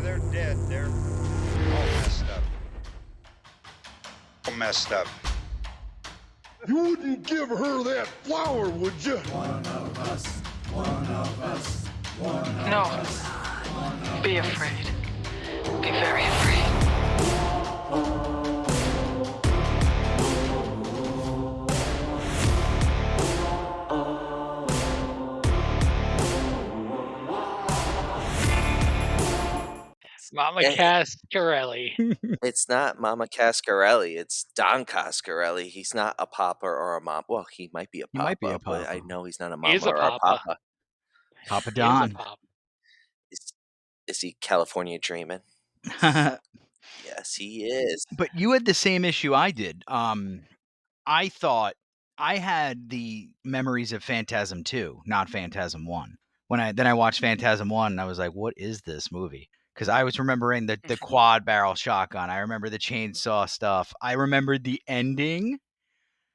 they're dead. They're all messed up. All messed up. You wouldn't give her that flower, would you? One of us, one of us, one of No. us. Be afraid. Be very afraid. Mama Coscarelli. It's not Mama Coscarelli. It's Don Coscarelli. He's not a papa or a mom. Well, he might be a He papa, might be a but I papa. know he's not a He is mama a or a papa. papa. Papa He is a Don. pop. Is he California dreaming? But Yes, he is. you had the same issue I did. I thought I had the memories of Phantasm II, not Phantasm 1. Then I watched Phantasm 1 and I was like, what is this movie? Because I was remembering the quad barrel shotgun. I remember the chainsaw stuff. I remembered the ending,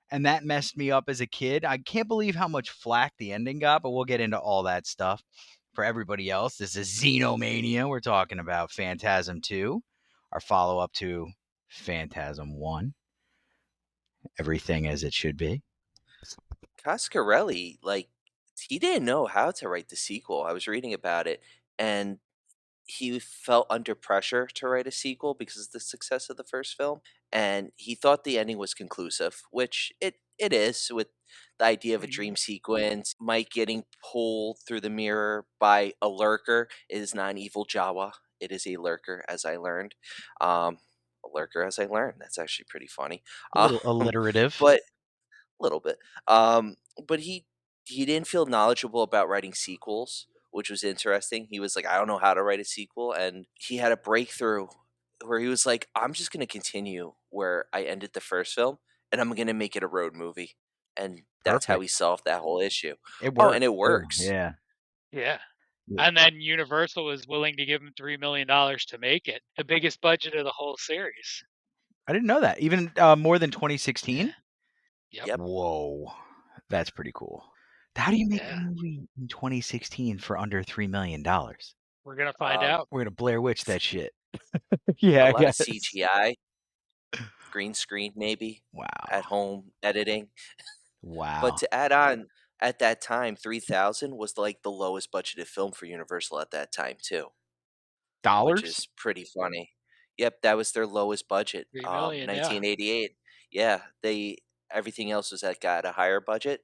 and that messed me up as a kid. I can't believe how much flack the ending got, but we'll get into all that stuff. For everybody else, this is Xenomania. We're talking about Phantasm 2, our follow-up to Phantasm 1. Everything as it should be. Coscarelli, he didn't know how to write the sequel. I was reading about it, and he felt under pressure to write a sequel because of the success of the first film, and he thought the ending was conclusive, which it is, with the idea of a dream sequence. Mike getting pulled through the mirror by a lurker. It is not an evil Jawa. It is a lurker, as I learned. That's actually pretty funny. A little alliterative. But a little bit. But he didn't feel knowledgeable about writing sequels, which was interesting. He was like, I don't know how to write a sequel, and he had a breakthrough where he was like, I'm just going to continue where I ended the first film, and I'm going to make it a road movie, and that's how he solved that whole issue. It works. And it works. Yeah. Yeah. And then Universal was willing to give him $3 million to make it. The biggest budget of the whole series. I didn't know that. Even more than 2016? Yep. Whoa. That's pretty cool. How do you make a movie in 2016 for under $3 million? We're going to find out. We're going to Blair Witch that shit. Yeah, a lot of CGI, green screen maybe. Wow. At home editing. Wow. But to add on, at that time, 3,000 was the lowest budgeted film for Universal at that time too. Dollars? Which is pretty funny. Yep, that was their lowest budget. 3 million, 1988. Yeah, everything else was got a higher budget,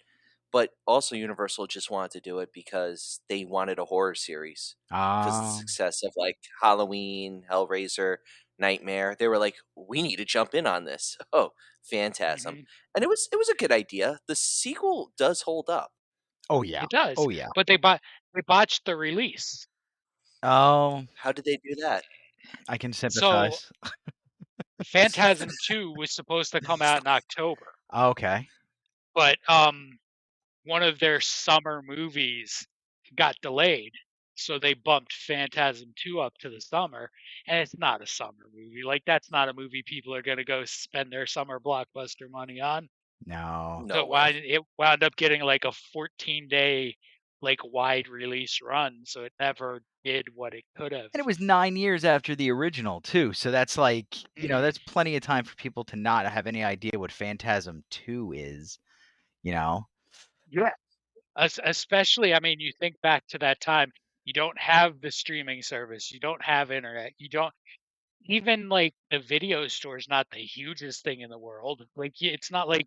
but also Universal just wanted to do it because they wanted a horror series. Because of the success of Halloween, Hellraiser, Nightmare. They were like, we need to jump in on this. Oh, Phantasm. Mhm. And it was a good idea. The sequel does hold up. Oh yeah. It does. Oh yeah. But they botched the release. Oh. How did they do that? I can sympathize. So Phantasm 2 was supposed to come out in October. Okay. But one of their summer movies got delayed. So they bumped Phantasm 2 up to the summer, and it's not a summer movie. That's not a movie people are going to go spend their summer blockbuster money on. No. So it wound up getting a 14-day wide release run, so it never did what it could have. And it was 9 years after the original too, so that's that's plenty of time for people to not have any idea what Phantasm 2 is, Yeah. Especially, you think back to that time, you don't have the streaming service, you don't have internet, you don't even the video store is not the hugest thing in the world. It's not like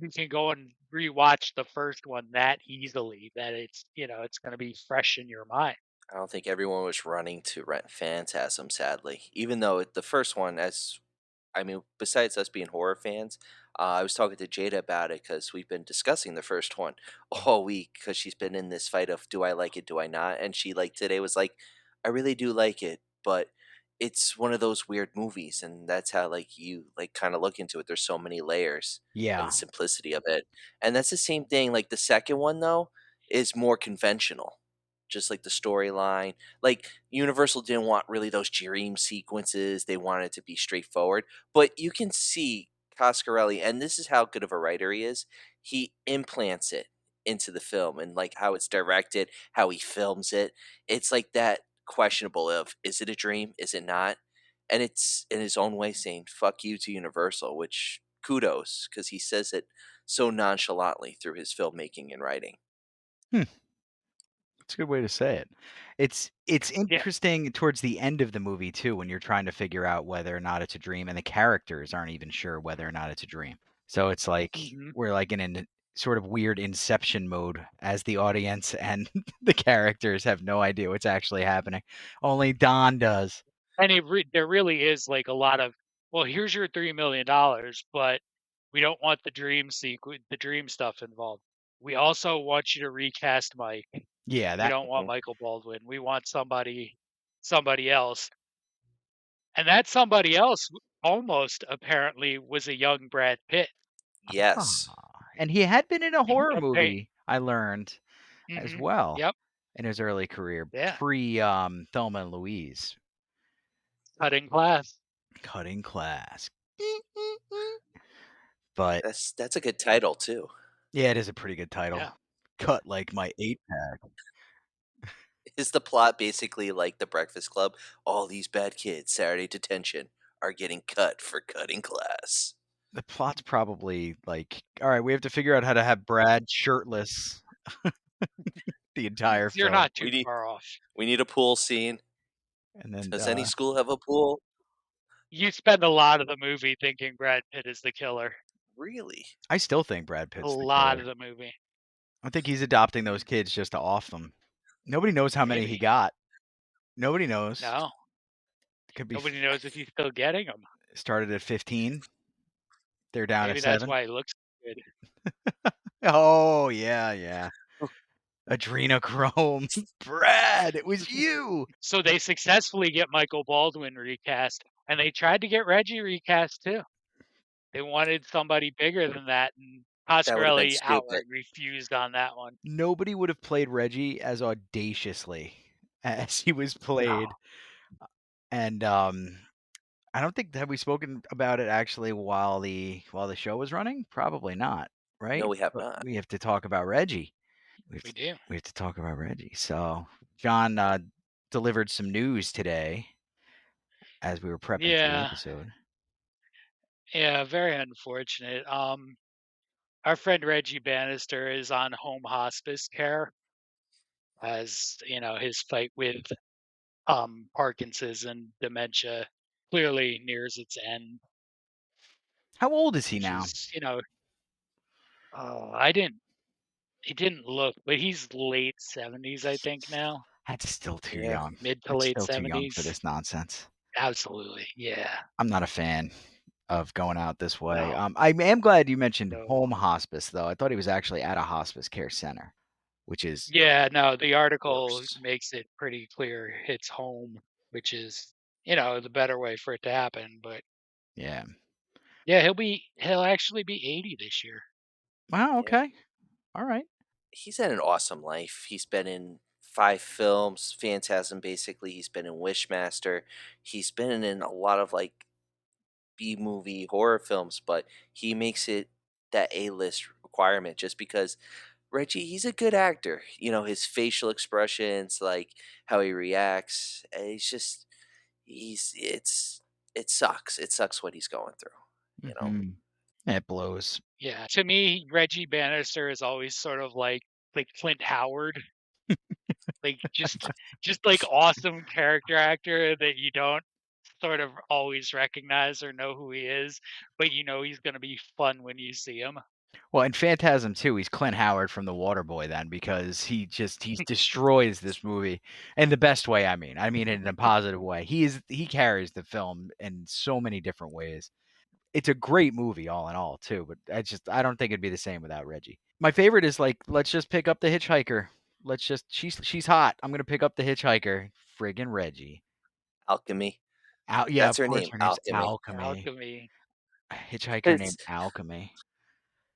you can go and rewatch the first one that easily that it's it's going to be fresh in your mind. I don't think everyone was running to rent Phantasm, sadly. Even though the first one, besides us being horror fans, I was talking to Jada about it because we've been discussing the first one all week because she's been in this fight of do I like it, do I not? And she today was like, I really do like it, but it's one of those weird movies, and that's how you kind of look into it. There's so many layers. Yeah. And the simplicity of it. And that's the same thing. The second one though is more conventional. Just the storyline. Universal didn't want really those dream sequences. They wanted it to be straightforward. But you can see Coscarelli, and this is how good of a writer he is. He implants it into the film, and how it's directed, how he films it. It's that questionable of, is it a dream? Is it not? And it's in his own way saying fuck you to Universal, which kudos, because he says it so nonchalantly through his filmmaking and writing. It's a good way to say it. It's Yeah. interesting towards the end of the movie too, when you're trying to figure out whether or not it's a dream, and the characters aren't even sure whether or not it's a dream. So it's like Hmm. we're like in a sort of weird inception mode as the audience, and the characters have no idea what's actually happening. Only Don does. And there really is like a lot of, well, here's your $3 million, but we don't want the the dream stuff involved. We also want you to recast Mike. Yeah, We that don't want Mhm. Michael Baldwin. We want somebody else. And that somebody else almost apparently was a young Brad Pitt. Yes. ah, and he had been in a horror Okay. movie, I learned, as Hmm. well Yep. in his early career, Yeah. pre Thelma and Louise. Cutting class. Cutting Class. But That's a good title too. yeah, it is a pretty good title. Yeah. Cut like my 8-pack. Is the plot basically like The Breakfast Club? All these bad kids, Saturday detention, are getting cut for cutting class. The plot's probably like, all right, we have to figure out how to have Brad shirtless the entire You're film. not too We need far off. we need a pool scene. And then Does any school have a pool? You spend a lot of the movie thinking Brad Pitt is the killer. Really? I still think Brad A Pitt's the lot of killer. the movie. I think he's adopting those kids just to off them. Nobody knows how many he Maybe. got. Nobody knows. No. Could be Nobody knows if he's still getting them. started at 15. They're down at Maybe that's 7. why he looks good. Oh, yeah, yeah. Adrenochrome. Brad, it was you. So they successfully get Michael Baldwin recast, and they tried to get Reggie recast too. They wanted somebody bigger than that, and That would have been Coscarelli stupid. outright refused on that one. Nobody would have played Reggie as audaciously as he was No. played. And I don't think, have we spoken about it actually while the show was running? Probably not, No, right? we have But not. we have to talk about Reggie. We do. We have to talk about Reggie. So John delivered some news today as we were prepping for the Yeah. episode. Yeah, very unfortunate. Our friend Reggie Bannister is on home hospice care, as you know, his fight with Parkinson's and dementia clearly nears its end, How old is he which now? is, I didn't he didn't look, but he's late 70s, I think now. That's still too Yeah. young. Mid to That's late still too young for 70s. this nonsense. Absolutely. Yeah. I'm not a fan of going out this way. No. I am glad you mentioned No. home hospice, though. I thought he was actually at a hospice care center, which is Yeah, no, the article Worse. makes it pretty clear it's home, which is, the better way for it to happen. But yeah. yeah, he'll actually be 80 this year. Wow. Yeah. Okay. All right. He's had an awesome life. He's been in 5 films, Phantasm basically. He's been in Wishmaster. He's been in a lot of like B movie horror films, but he makes it that A-list requirement just because Reggie, he's a good actor. You know, his facial expressions, like how he reacts. He's just it sucks. It sucks what he's going through, you know. Hmm. It blows. Yeah, to me, Reggie Bannister is always sort of like Clint Howard, like just like awesome character actor that you don't sort of always recognize or know who he is, but you know he's gonna be fun when you see him. Well, in Phantasm 2, he's Clint Howard from The Waterboy then, because he destroys this movie in the best way. I mean in a positive way. He carries the film in so many different ways. It's a great movie all in all too, but I don't think it'd be the same without Reggie. My favorite is like, let's just pick up the hitchhiker. She's hot. I'm gonna pick up the hitchhiker. Friggin' Reggie. Alchemy. Yeah, That's of her course name, her name's Alchemy. Alchemy. Alchemy. A hitchhiker It's named Alchemy.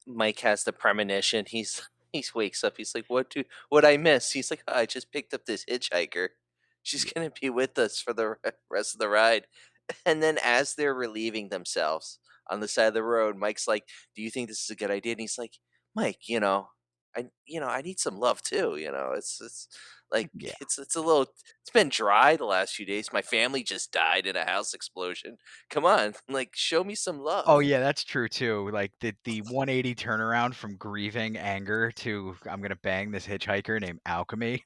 Mike has the premonition. He wakes up. He's like, what I miss?" He's like, "I just picked up this hitchhiker. She's Yeah. gonna be with us for the rest of the ride." And then as they're relieving themselves on the side of the road, Mike's like, "Do you think this is a good idea?" And he's like, "Mike, I need some love too. It's like Yeah. it's a little. It's been dry the last few days. My family just died in a house explosion. Come on, like show me some Oh, love. yeah, that's true too. Like the 180 turnaround from grieving anger to I'm gonna bang this hitchhiker named Alchemy.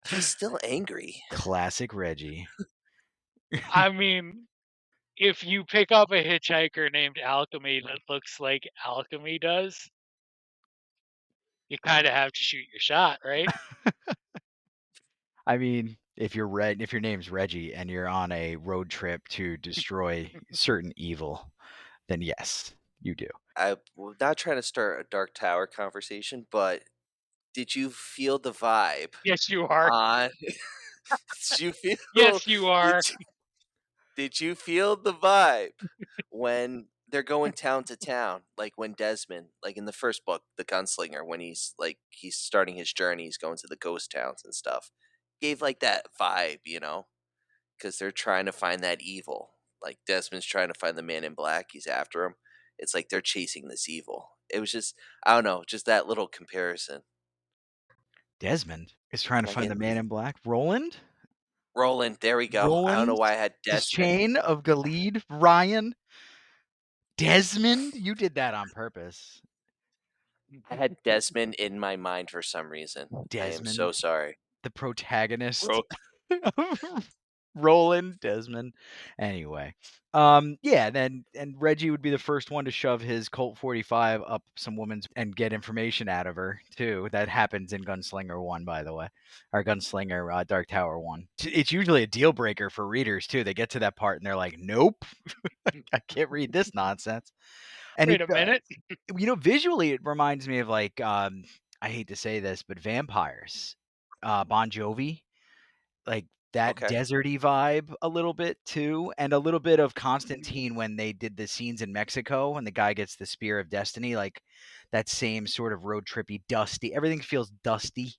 He's still angry. Classic Reggie. I mean, if you pick up a hitchhiker named Alchemy that looks like Alchemy does, you kind of have to shoot your shot, right? I mean, if your name's Reggie and you're on a road trip to destroy certain evil, then yes, you do. I'm not trying to start a Dark Tower conversation, but did you feel the vibe Yes, you are. on? Did you feel? Yes, you Did are. Did you feel the vibe when they're going town to town? Like when Desmond, like in the first book, the gunslinger, when he's starting his journey, he's going to the ghost towns and stuff. Gave like that vibe, because they're trying to find that evil. Like Desmond's trying to find the man in black. He's after him. It's like they're chasing this evil. It was just, I don't know, just that little comparison. Desmond is trying to Like find the in man in black. Roland? Roland, there we go. I don't know Roland? why I had His Desmond. chain of Galid? Ryan? Desmond? You did that on purpose. I had Desmond in my mind for some reason. I am so Desmond, sorry. the protagonist. Ro- Roland, Desmond. Anyway. Yeah, then and Reggie would be the first one to shove his Colt 45 up some woman's and get information out of her too. That happens in Gunslinger 1, by the way. Or Gunslinger Dark Tower 1. It's usually a deal breaker for readers too. They get to that part and they're like, "Nope. I can't read this nonsense." And Wait a minute. visually it reminds me of like I hate to say this, but vampires. Bon Jovi, like that okay. deserty vibe a little bit too, and a little bit of Mhm. Constantine when they did the scenes in Mexico and the guy gets the spear of destiny, like that same sort of road trippy, dusty. Everything feels dusty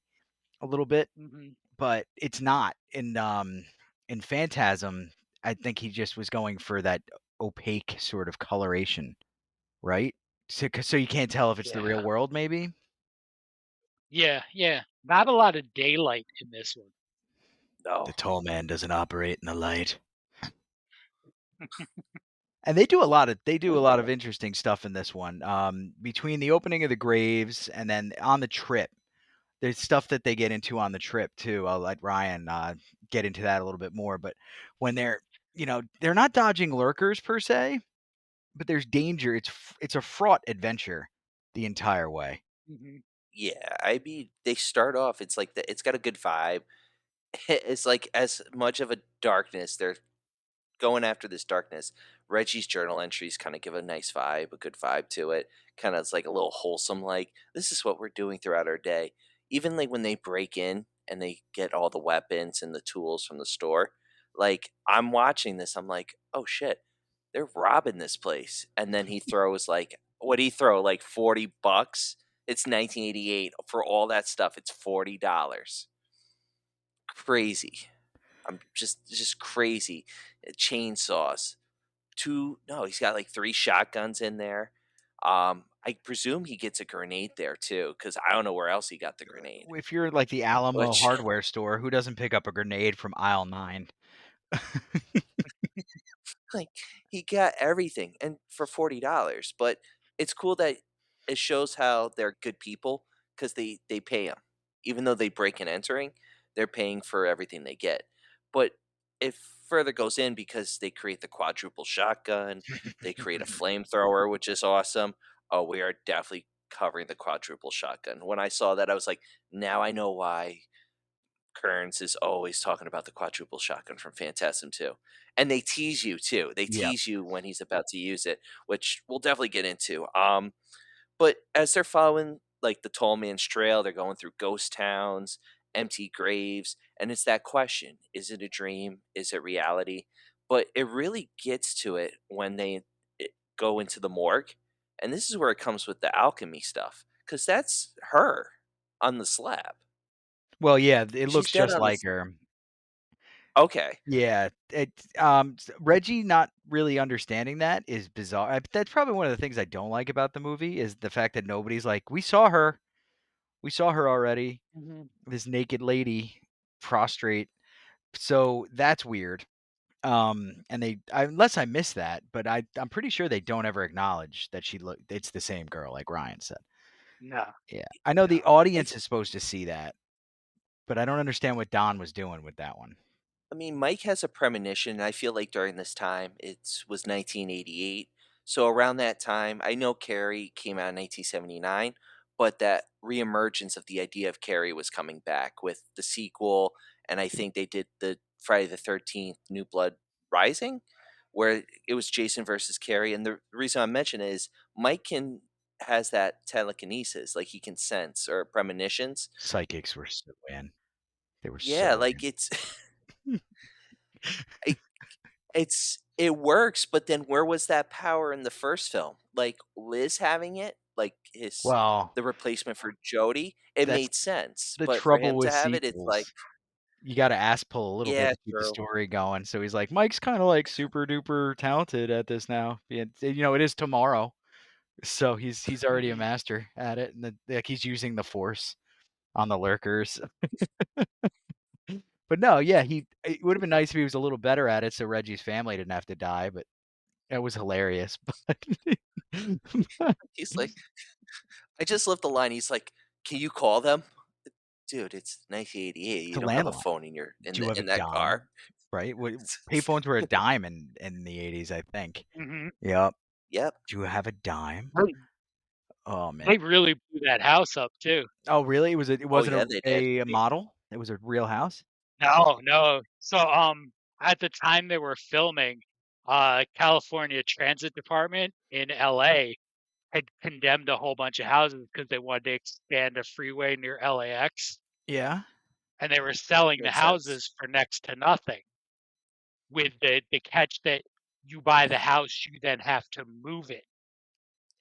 a little bit, Mhm. but it's not. In Phantasm, I think he just was going for that opaque sort of coloration, right? So you can't tell if it's the real Yeah. world, maybe. Yeah, yeah. Not a lot of daylight in this one. The No. tall man doesn't operate in the light. And they do a lot of interesting stuff in this one. Between the opening of the graves and then on the trip, there's stuff that they get into on the trip too. I'll let Ryan get into that a little bit more. But when they're not dodging lurkers per se, but there's danger. It's a fraught adventure the entire way. Mhm. Yeah, I mean, they start off. It's got a good vibe. It's like as much of a darkness. They're going after this darkness. Reggie's journal entries kind of give a nice vibe, a good vibe to it. Kind of it's like a little wholesome. Like this is what we're doing throughout our day. Even like when they break in and they get all the weapons and the tools from the store. Like I'm watching this, I'm like, oh shit, they're robbing this place. And then he throws like, what would he throw? Like $40? It's 1988 for all that stuff. It's $40. Crazy. I'm just crazy. Chainsaws. No, he's got like 3 shotguns in there. I presume he gets a grenade there too, because I don't know where else he got the grenade. If you're like the Alamo Which hardware store, who doesn't pick up a grenade from aisle 9? like he got everything and for $40. But it's cool that it shows how they're good people because they pay him. Even though they break and entering, they're paying for everything they get. But it further goes in because they create the quadruple shotgun, they create a flamethrower, which is awesome. Oh, we are definitely covering the quadruple shotgun. When I saw that, I was like, now I know why Kearns is always talking about the quadruple shotgun from Phantasm II. And they tease you too. They Yeah. tease you when he's about to use it, which we'll definitely get into. But as they're following like the tall man's trail, they're going through ghost towns, empty graves, and it's that question: is it a dream? Is it reality? But it really gets to it when go into the morgue, and this is where it comes with the alchemy stuff, because that's her on the slab. Well, yeah, it She's looks dead just on the. like her. Okay, Yeah, Reggie not really understanding that is bizarre. That's probably one of the things I don't like about the movie is the fact that nobody's like, we saw her already. Mhm. This naked lady prostrate. So that's weird. And unless I missed that, but I'm pretty sure they don't ever acknowledge that it's the same girl, like Ryan said. No, Yeah, I know the no. audience is supposed to see that, but I don't understand what Don was doing with that one. I mean, Mike has a premonition. And I feel like during this time, it was 1988. So around that time, I know Carrie came out in 1979, but that reemergence of the idea of Carrie was coming back with the sequel, and I think they did the Friday the 13th New Blood Rising, where it was Jason versus Carrie. And the reason I mention it is Mike has that telekinesis, like he can sense or premonitions. Psychics were so in. They were Yeah, so like it's it works, but then where was that power in the first film? Like Liz having it, like well. the replacement for Jody, it That's made sense. the But for trouble him to with have it, it's like, sequels. You got to ass pull a little bit yeah, to keep the true. story going. So he's like, Mike's kind of like super duper talented at this now. It is tomorrow, so he's already a Mhm. master at it, and like he's using the force on the lurkers. But no, yeah, it would have been nice if he was a little better at it, so Reggie's family didn't have to die. But it was hilarious. But He's like, I just love the line. He's like, "Can you call them, dude? It's 1988. it's You a don't have a landline. phone in your Do you have a in that car." dime? Right? Payphones were a dime in the 80s, I think. Mhm. Yep. Yep. Do you have a dime? They Oh man. they really blew that house up too. Oh really? It Oh wasn't yeah, they did. a model? It was a real house? No, no. So, at the time they were filming, California Transit Department in LA had condemned a whole bunch of houses because they wanted to expand a freeway near LAX, Yeah. and they were selling the Makes sense. houses for next to nothing. With the catch that you buy the house, you then have to move it.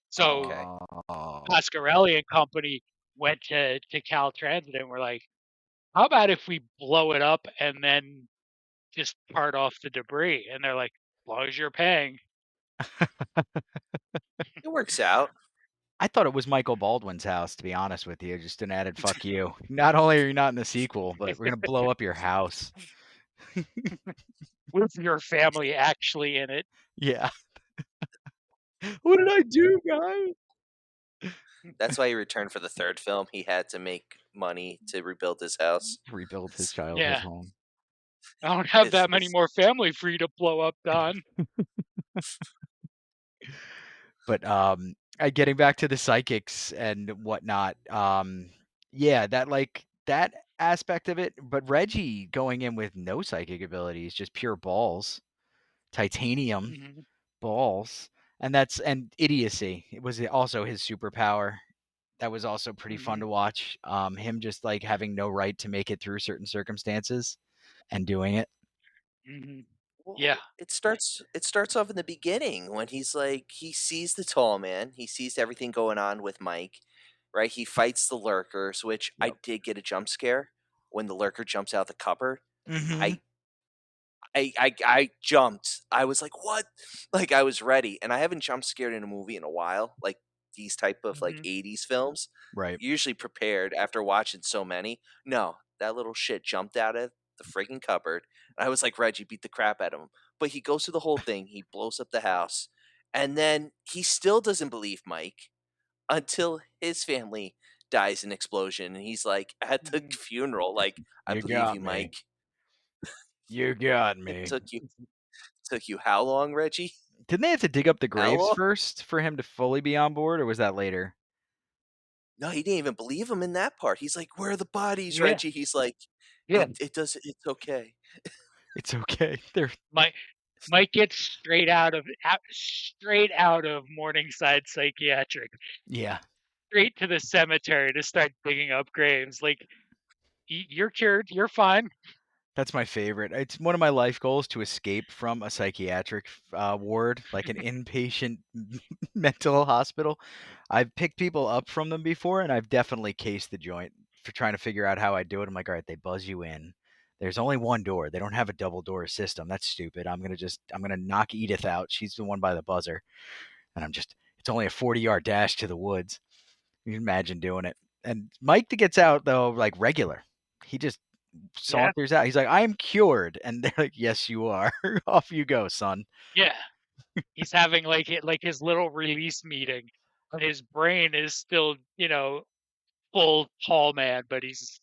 So Okay. Oh. Coscarelli and company went to Caltrans and were like, "How about if we blow it up and then just part off the debris?" And they're like, "As long as you're paying." It works out. I thought it was Michael Baldwin's house, to be honest with you. Just an added fuck you. Not only are you not in the sequel, but we're gonna blow up your house. With your family actually in it. Yeah. What did I do, guys? That's why he returned for the third film. He had to make money to rebuild his house. Rebuild his childhood Yeah. home. I don't have It's that many more family for you to blow up, Don. But getting back to the psychics and whatnot, yeah, that aspect of it. But Reggie going in with no psychic abilities, just pure balls, titanium Mhm, balls, and idiocy. It was also his superpower. That was also pretty fun mhm, to watch. Him just like having no right to make it through certain circumstances and doing it. mhm. Yeah. Well, it starts off in the beginning when he's like he sees the tall man, he sees everything going on with Mike, right? He fights the lurkers, which I Yep. did get a jump scare when the lurker jumps out the cupboard. Mm-hmm. I I jumped. I was like, "What?" Like I was ready, and I haven't jump scared in a movie in a while. Like these type of like Mhm, 80s films. Right. Usually prepared after watching so many. No, that little shit jumped out of the freaking cupboard. And I was like, Reggie, beat the crap out of him. But he goes through the whole thing. He blows up the house. And then he still doesn't believe Mike until his family dies in explosion. And he's like at the mhm. funeral, like, I You believe got you, me. Mike. You got It me. took you how long, Reggie? Didn't they have to dig up the How graves long? first for him to fully be on board, or was that later? No, he didn't even believe him in that part. He's like, "Where are the bodies, Yeah, Reggie?" He's like, yeah. It doesn't. It's okay." It's okay. They're Mike Mike gets straight out of Morningside Psychiatric, yeah. straight to the cemetery to start digging up graves. Like, you're cured, you're fine. That's my favorite. It's one of my life goals to escape from a psychiatric ward, like an inpatient mental hospital. I've picked people up from them before, and I've definitely cased the joint for trying to figure out how I do it. I'm like, all right, they buzz you in, There's only one door. They don't have a double door system. That's stupid. I'm gonna knock Edith out. She's the one by the buzzer, and it's only a 40-yard dash to the woods. You can imagine doing it. And Mike that gets out though, like regular, he just Yeah, saunters out. He's like, "I'm cured," and they're like, "Yes, you are. Off you go, son." yeah. He's having like his little release meeting, and his brain is still, full tall man, but he's,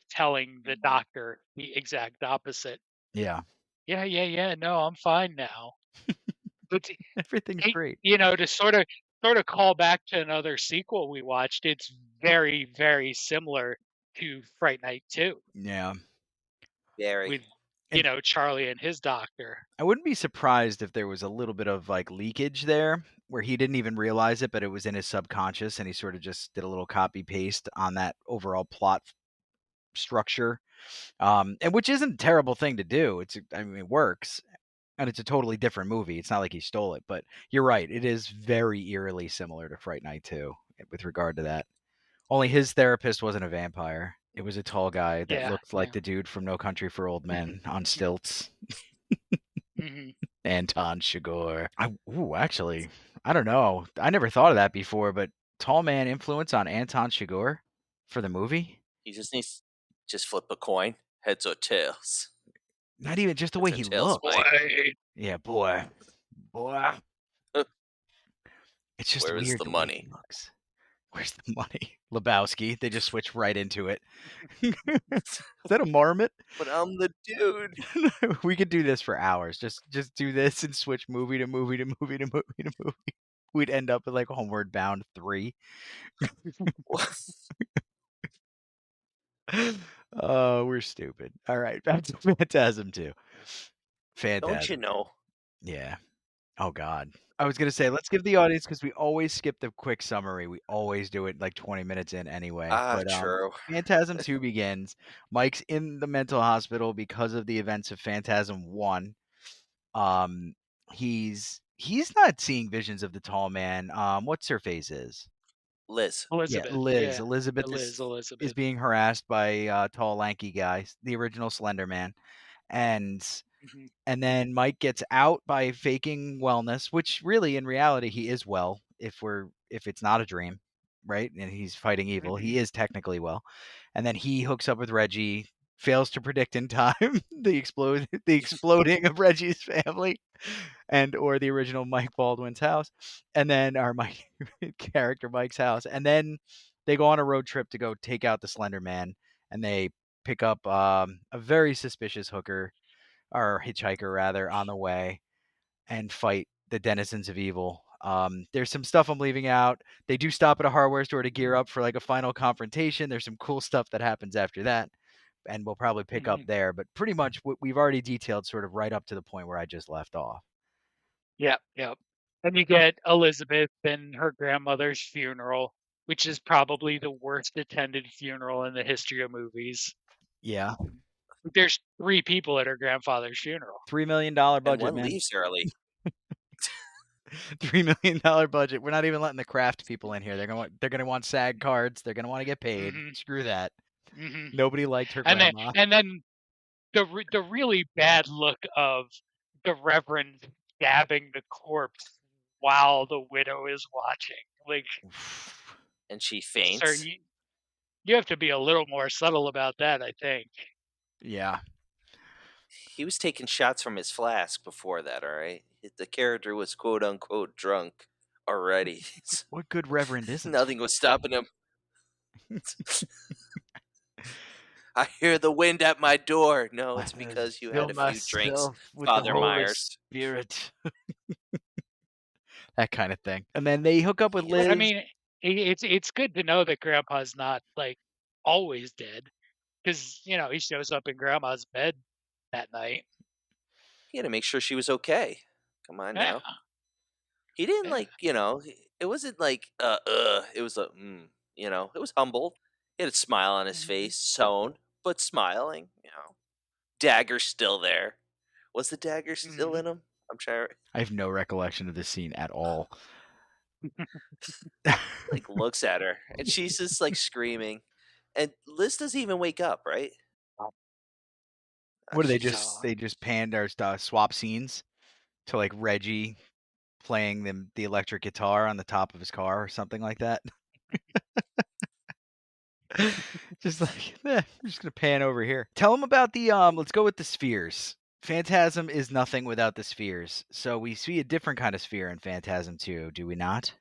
telling the doctor the exact opposite. Yeah, Yeah, yeah, yeah. No, I'm fine now. But everything's great. to sort of call back to another sequel we watched, it's very, very similar to Fright Night 2 Yeah, Very. with, and Charlie and his doctor. I wouldn't be surprised if there was a little bit of like leakage there where he didn't even realize it, but it was in his subconscious and he sort of just did a little copy paste on that overall plot structure. And which isn't a terrible thing to do. I mean, it works and it's a totally different movie. It's not like he stole it, but you're right. It is very eerily similar to Fright Night 2 with regard to that. Only his therapist wasn't a vampire. It was a tall guy that Yeah, looked like yeah. the dude from No Country for Old Men on stilts. Hmm. Anton Chigurh. Actually, I don't know. I never thought of that before, but tall man influence on Anton Chigurh for the movie? He just needs just flip a coin, heads or tails. Not even just the way Heads or he tails, looks. Mike. Yeah, boy. Boy. It's just Where is weird the the way he money? looks. Where's the money? Lebowski. They just switch right into it. Is that a marmot? But I'm the dude. We could do this for hours. Just do this and switch movie to movie to movie to movie to movie. We'd end up with like Homeward Bound 3. Oh, we're stupid. All right, back to Phantasm 2. Don't you Phantasm. know? Yeah. Oh God. I was gonna say let's give the audience because we always skip the quick summary. We always do it like 20 minutes in anyway. But True. Phantasm 2 begins. Mike's in the mental hospital because of the events of Phantasm 1. Um, he's not seeing visions of the tall man. What's her face is? Liz. Yeah, Elizabeth. Liz. Yeah. Elizabeth is Elizabeth. being harassed by a tall, lanky guy, the original Slender Man, and Hmm. and then Mike gets out by faking wellness, which really, in reality, he is well. If it's not a dream, right? And he's fighting evil, Hmm. he is technically well. And then he hooks up with Reggie, fails to predict in time the exploding of Reggie's family, and or the original Mike Baldwin's house, and then our Mike character Mike's house, and then they go on a road trip to go take out the Slender Man, and they pick up a very suspicious hooker or hitchhiker rather on the way and fight the denizens of evil. There's some stuff I'm leaving out. They do stop at a hardware store to gear up for like a final confrontation. There's some cool stuff that happens after that, and we'll probably pick up Hmm. there. But pretty much what we've already detailed, sort of right up to the point where I just left off. Yep, yep. Then you get Elizabeth and her grandmother's funeral, which is probably the worst attended funeral in the history of movies. Yeah, There's 3 people at her grandfather's funeral. $3 million And budget, one man. leaves early. $3 million budget. We're not even letting the craft people in here. They're gonna want SAG cards. They're gonna want to get paid. Hmm. Screw that. Hmm. Nobody liked her And then grandma. and then the really bad look of the Reverend stabbing the corpse while the widow is watching. Like, And she sir, faints. you have to be a little more subtle about that, I think. Yeah. He was taking shots from his flask before that, alright? The character was quote unquote drunk already. What good reverend isn't? Nothing was stopping him. I hear the wind at my door. No, it's because you had a few drinks, with the Father Holy Myers. Spirit. That kind of thing. And then they hook up with Yeah, I Liz. mean, it's good to know that Grandpa's not like always dead, because he shows up in Grandma's bed that night. he had to make sure she was okay. Come on Yeah, now. He didn't yeah. it wasn't like it was it was humble. He had a smile on his Mhm, face, sewn, but smiling. Dagger's still there. Was the dagger still mhm. in him? I'm trying I have no recollection of this scene at all. like looks at her and she's just like screaming. And Liz doesn't even wake up, right? What do they Jeez. just they just panned or swap scenes to like Reggie playing the electric guitar on the top of his car or something like that? Just like, I'm just gonna pan over here. Tell them about the let's go with the spheres. Phantasm is nothing without the spheres. So we see a different kind of sphere in Phantasm 2, do we not?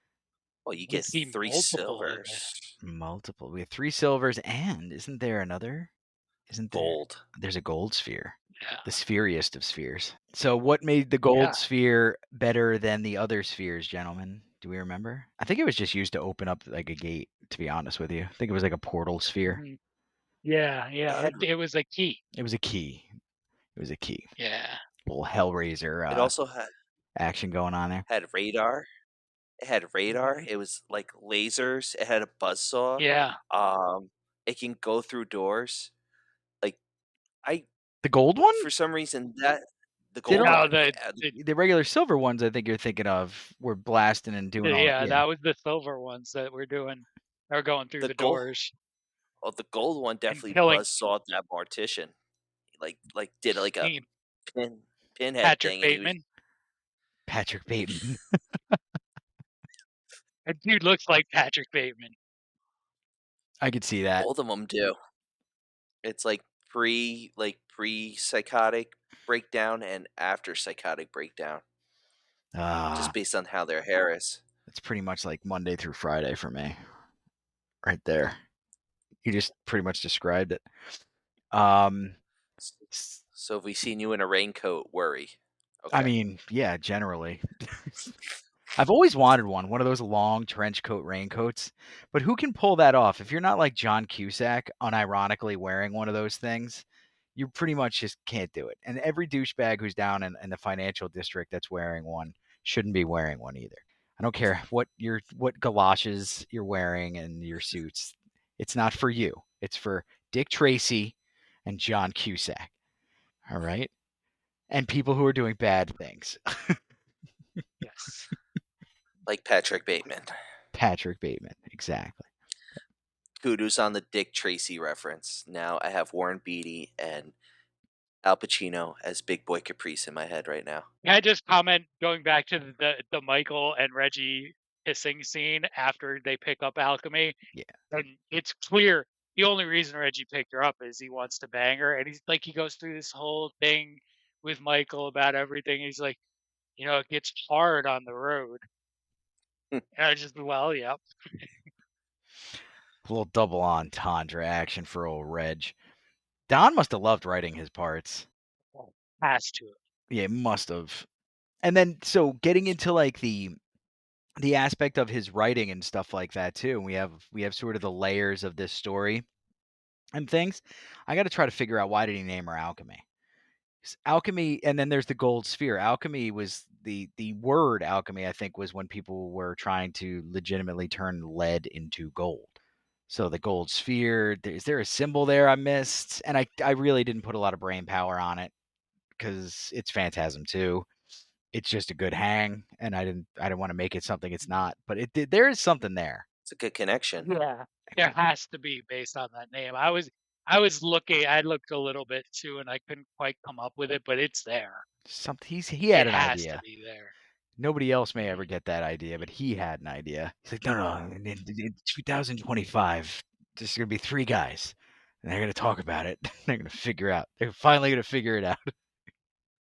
Well, you We get see 3 multiple in there. silvers. Multiple. We have 3 silvers, and isn't there another? Isn't there? Gold. There's a gold sphere. Yeah. The spheriest of spheres. So what made the gold sphere better than the other spheres, gentlemen? Do we remember? I think it was just used to open up like a gate, to be honest with you. I think it was like a portal sphere. Mhm. Yeah, yeah. had- It was a key. It was a key. It was a key. Yeah. Little Hellraiser It also had action going on there. radar. It had radar. Mhm. It was like lasers. It had a buzzsaw. Yeah. It can go through doors. Like I, The gold one? for some reason that the They gold don't- No, one, the, yeah, the The regular silver ones I think you're thinking of were blasting and doing all yeah, that was the silver ones that we're doing. Are going through The the gold- doors. oh, the gold one definitely killing- buzzsawed that mortician. Like did like a Team pinhead Patrick thing. And he was, Bateman. Patrick Bateman. That dude looks like Patrick Bateman. I could see that. both of them do. It's like pre-psychotic breakdown and after psychotic breakdown, just based on how their hair is. It's pretty much like Monday through Friday for me. Right there. You just pretty much described it. So if we seen you in a raincoat, worry. Okay. I mean, yeah, generally. I've always wanted one of those long trench coat raincoats. But who can pull that off? If you're not like John Cusack, unironically wearing one of those things, you pretty much just can't do it. And every douchebag who's down in the financial district that's wearing one shouldn't be wearing one either. I don't care what galoshes you're wearing and your suits. It's not for you. It's for Dick Tracy and John Cusack. All right? And people who are doing bad things. Yes. Like Patrick Bateman. Patrick Bateman, exactly. Kudos on the Dick Tracy reference. Now I have Warren Beatty and Al Pacino as Big Boy Caprice in my head right now. Can I just comment, going back to the Michael and Reggie kissing scene after they pick up alchemy? Yeah. And it's clear the only reason Reggie picked her up is he wants to bang her. And he's like, he goes through this whole thing with Michael about everything. He's like, it gets hard on the road. And I just, well, yep. A little double entendre action for old Reg. Don must have loved writing his parts. Has to. Yeah, must have. And then, so getting into like the aspect of his writing and stuff like that too. We have sort of the layers of this story and things. I got to try to figure out, why did he name her Alchemy? Alchemy, and then there's the gold sphere. Alchemy was the word alchemy, I think, was when people were trying to legitimately turn lead into gold. So the gold sphere, is there a symbol there I missed? And I really didn't put a lot of brain power on it because it's Phantasm 2. It's just a good hang, and I didn't want to make it something it's not. But there is something there. It's a good connection. Yeah. There has to be, based on that name. I looked a little bit too, and I couldn't quite come up with it, but it's there. He had an It has idea. to be there. Nobody else may ever get that idea, but he had an idea. He's like, no, in 2025, there's going to be 3 guys, and they're going to talk about it. They're going to figure out. They're finally going to figure it out.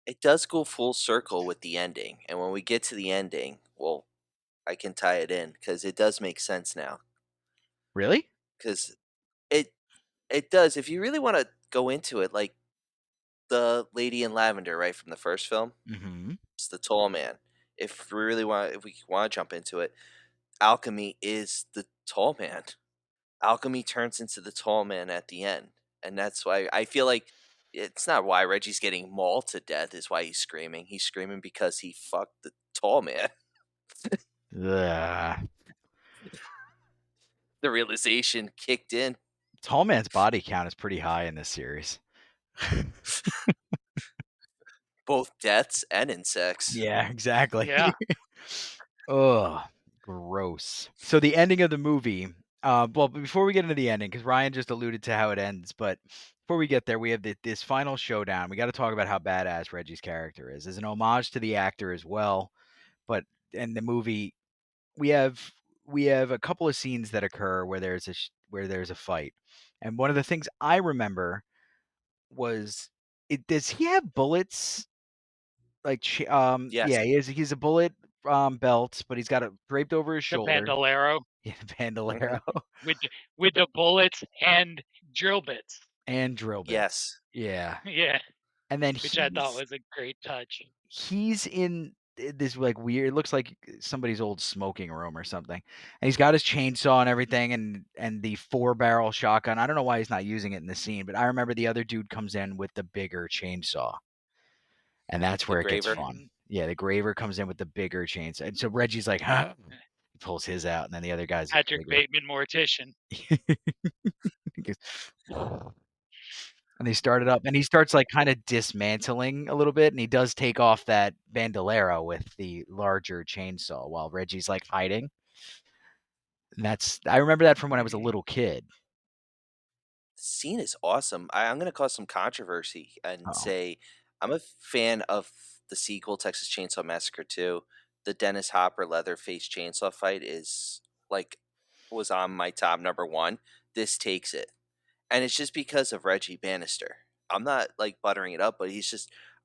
It does go full circle with the ending, and when we get to the ending, well, I can tie it in because it does make sense now. Really? Because it does. If you really want to go into it, like the lady in lavender, right, from the first film, Mm-hmm. it's the tall man. If we want to jump into it, alchemy is the tall man. Alchemy turns into the tall man at the end, and that's why I feel like it's not why Reggie's getting mauled to death. Is why he's screaming. He's screaming because he fucked the tall man. The The realization kicked in. tall man's body count is pretty high in this series. Both deaths and insects. Yeah, exactly. Yeah. Ugh, gross. So the ending of the movie, Well, before we get into the ending, because Ryan just alluded to how it ends, but before we get there, we have this final showdown. We got to talk about how badass Reggie's character is. As an homage to the actor as well, but in the movie, we have we have a couple of scenes that occur where there's a fight, and one of the things I remember was, does he have bullets? Like, Yes, yeah, he's a bullet belt, but he's got it draped over his The shoulder. bandolero Yeah, bandolero mhm, with the bullets and drill bits. and drill bits. yes. Yeah, Yeah, and then which I thought was a great touch. he's in this like weird. It looks like somebody's old smoking room or something. And he's got his chainsaw and everything, and the 4-barrel shotgun. I don't know why he's not using it in the scene, but I remember the other dude comes in with the bigger chainsaw, and that's The where it gets Graver. fun. Yeah, the Graver comes in with the bigger chainsaw, and so Reggie's like, "Huh." He pulls his out, and then the other guy's Patrick bigger. Bateman, mortician. He goes, and they start it up, and he starts like kind of dismantling a little bit, and he does take off that bandolero with the larger chainsaw while Reggie's like hiding. And I remember that from when I was a little kid. The scene is awesome. I'm going to cause some controversy and Oh, say I'm a fan of the sequel, Texas Chainsaw Massacre 2. The Dennis Hopper Leatherface chainsaw fight is like was on my top number one. This takes it. And it's just because of Reggie Bannister. I'm not like buttering it up, but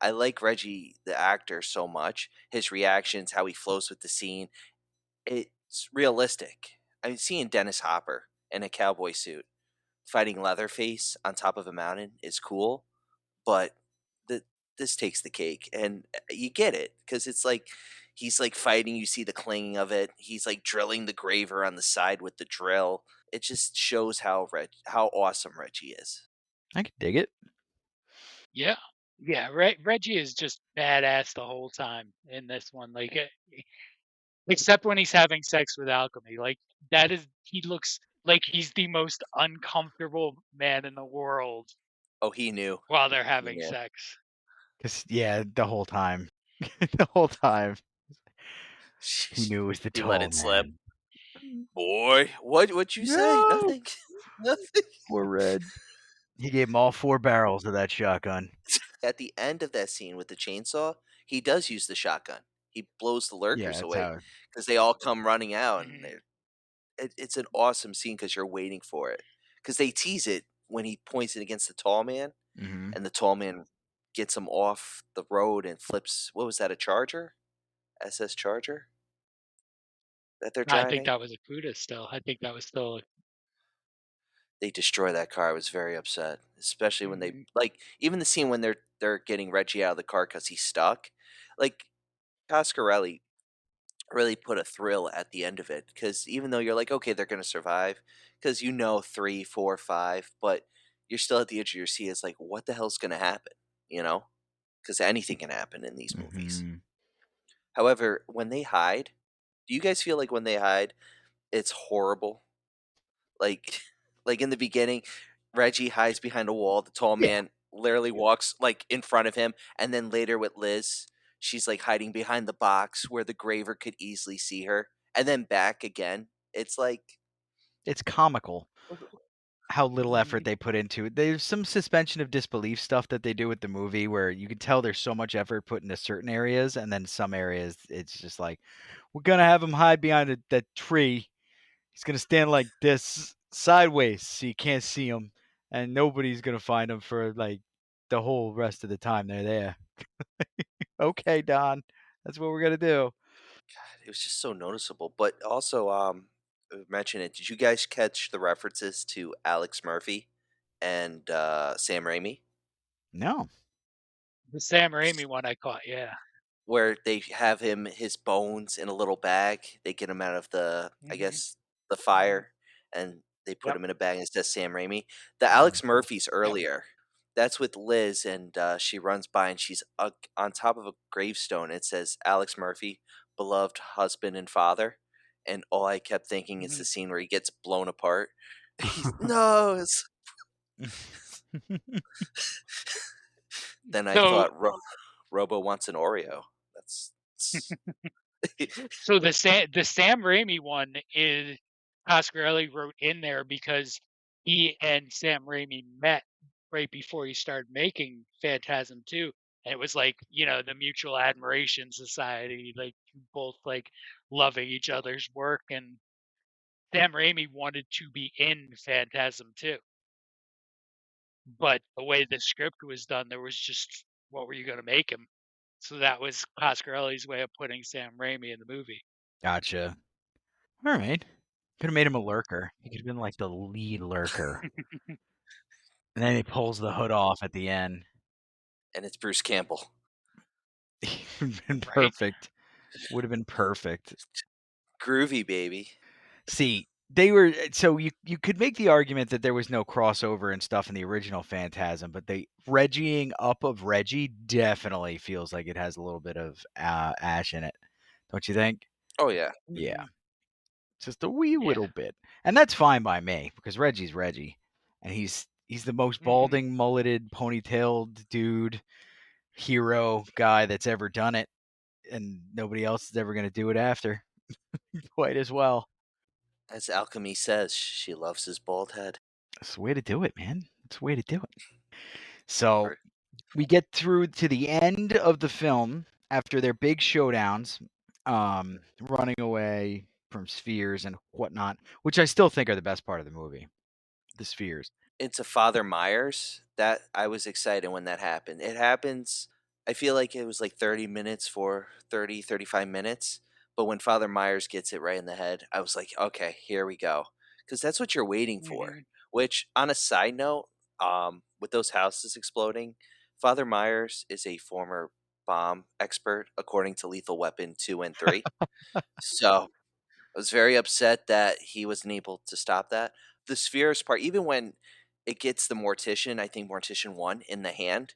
I like Reggie the actor so much. His reactions, how he flows with the scene, it's realistic. I mean, seeing Dennis Hopper in a cowboy suit fighting Leatherface on top of a mountain is cool, but the this takes the cake, and you get it because it's like he's like fighting. You see the clanging of it. He's like drilling the graver on the side with the drill. It just shows how awesome Reggie is. I can dig it. Yeah, yeah. Reggie is just badass the whole time in this one. Like, except when he's having sex with alchemy. Like that is he looks like he's the most uncomfortable man in the world Oh, he knew. while they're He having knew. sex. Cause yeah, the whole time, the whole time he knew it was the He let tall it slip. man. Boy, what'd you say? No, Nothing. Nothing. poor Red. He gave him all 4 barrels of that shotgun. At the end of that scene with the chainsaw, he does use the shotgun. He blows the Yeah, lurkers that's away how. because they all come running out, and Mhm. it's an awesome scene because you're waiting for it. Because they tease it when he points it against the tall man, Mm-hmm. and the tall man gets him off the road and flips. What was that? A Charger? SS Charger that they're I think driving? that was a Cuda still. I think that was still. They destroy that car. I was very upset, especially when they Mhm. like even the scene when they're getting Reggie out of the car because he's stuck. Like Coscarelli really put a thrill at the end of it because even though you're like, okay, they're gonna survive, because you know 3, 4, 5, but you're still at the edge of your seat. It's like, what the hell's gonna happen? You know, because anything can happen in these movies. Mm-hmm. However, when they hide, do you guys feel like when they hide, it's horrible? Like, like in the beginning, Reggie hides behind a wall. The tall Yeah, man literally walks like in front of him, and then later with Liz, she's like hiding behind the box where the graver could easily see her, and then back again. It's like, it's comical how little effort Mhm. they put into it. There's some suspension of disbelief stuff that they do with the movie where you can tell there's so much effort put into certain areas, and then some areas it's just like, we're gonna have him hide behind that tree. He's gonna stand like this sideways so you can't see him, and nobody's gonna find him for like the whole rest of the time they're there. Okay, Don, that's what we're gonna do. it was just so noticeable. But also, mention it. Did you guys catch the references to Alex Murphy and Sam Raimi? No. The Sam Raimi one I caught. Yeah. Where they have his bones in a little bag. They get him out of I Hmm. guess, the fire, and they put Yep. him in a bag and it says Sam Raimi. The Mm. Alex Murphys Yep. earlier, that's with Liz, and she runs by and she's on top of a gravestone. It says Alex Murphy, beloved husband and father. And all I kept thinking is the Mhm. scene where he gets blown apart. He's no. Then I So, thought Robo wants an Oreo. That's so the Sam Raimi one is. Coscarelli wrote in there because he and Sam Raimi met right before he started making Phantasm 2. And it was like, the mutual admiration society, like both like loving each other's work. And Sam Raimi wanted to be in Phantasm 2. But the way the script was done, there was just, what were you going to make him? So that was Coscarelli's way of putting Sam Raimi in the movie. Gotcha. All right. Could have made him a lurker. He could have been like the lead lurker. And then he pulls the hood off at the end. And it's Bruce Campbell. He would have been Right. perfect. Would have been perfect. Groovy, baby. See, they were so you could make the argument that there was no crossover and stuff in the original Phantasm, but the Reggieing up of Reggie definitely feels like it has a little bit of Ash in it. Don't you think? Oh yeah. Yeah. Mhm. Just a wee Yeah. little bit. And that's fine by me because Reggie's Reggie. And he's the most Mhm. balding, mulleted, ponytailed dude, hero guy that's ever done it. And nobody else is ever going to do it after quite as well. As Alchemy says, she loves his bald head. That's the way to do it, man. That's the way to do it. So Or- we get through to the end of the film after their big showdowns, running away from spheres and whatnot, which I still think are the best part of the movie. The spheres. Into Father Myers. That I was excited when that happened. It happens. I feel like it was like 30 minutes for 30, 35 minutes. But when Father Myers gets it right in the head, I was like, okay, here we go. Because that's what you're waiting for. Mhm. Which, on a side note, with those houses exploding, Father Myers is a former bomb expert, according to Lethal Weapon 2 and 3. So I was very upset that he wasn't able to stop that. The spheres part, even when it gets the mortician, I think mortician 1 in the hand,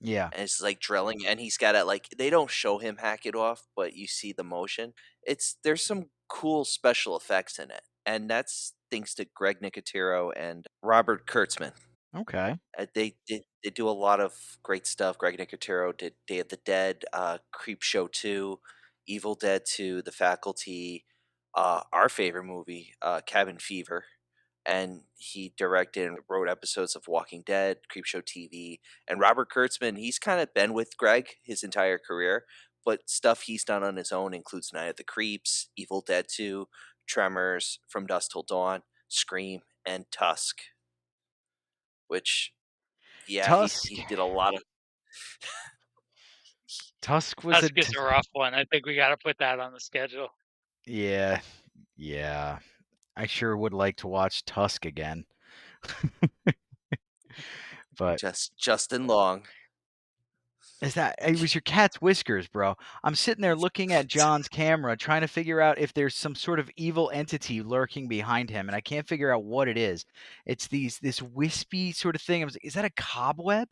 Yeah. and it's like drilling, and he's got it like they don't show him hack it off, but you see the motion. There's some cool special effects in it, and that's thanks to Greg Nicotero and Robert Kurtzman. Okay. They do a lot of great stuff. Greg Nicotero did Day of the Dead, Creep Show 2, Evil Dead 2, The Faculty, our favorite movie, Cabin Fever, and he directed and wrote episodes of Walking Dead, Creepshow TV, and Robert Kurtzman. He's kind of been with Greg his entire career, but stuff he's done on his own includes Night of the Creeps, Evil Dead 2, Tremors, From Dusk Till Dawn, Scream, and Tusk. Which, yeah, Tusk. he did a lot of. Tusk was a. Tusk is a rough one. I think we got to put that on the schedule. Yeah. Yeah. I sure would like to watch Tusk again. But Just Justin Long. it was your cat's whiskers, bro. I'm sitting there looking at John's camera trying to figure out if there's some sort of evil entity lurking behind him, and I can't figure out what it is. It's this wispy sort of thing. I was like, is that a cobweb?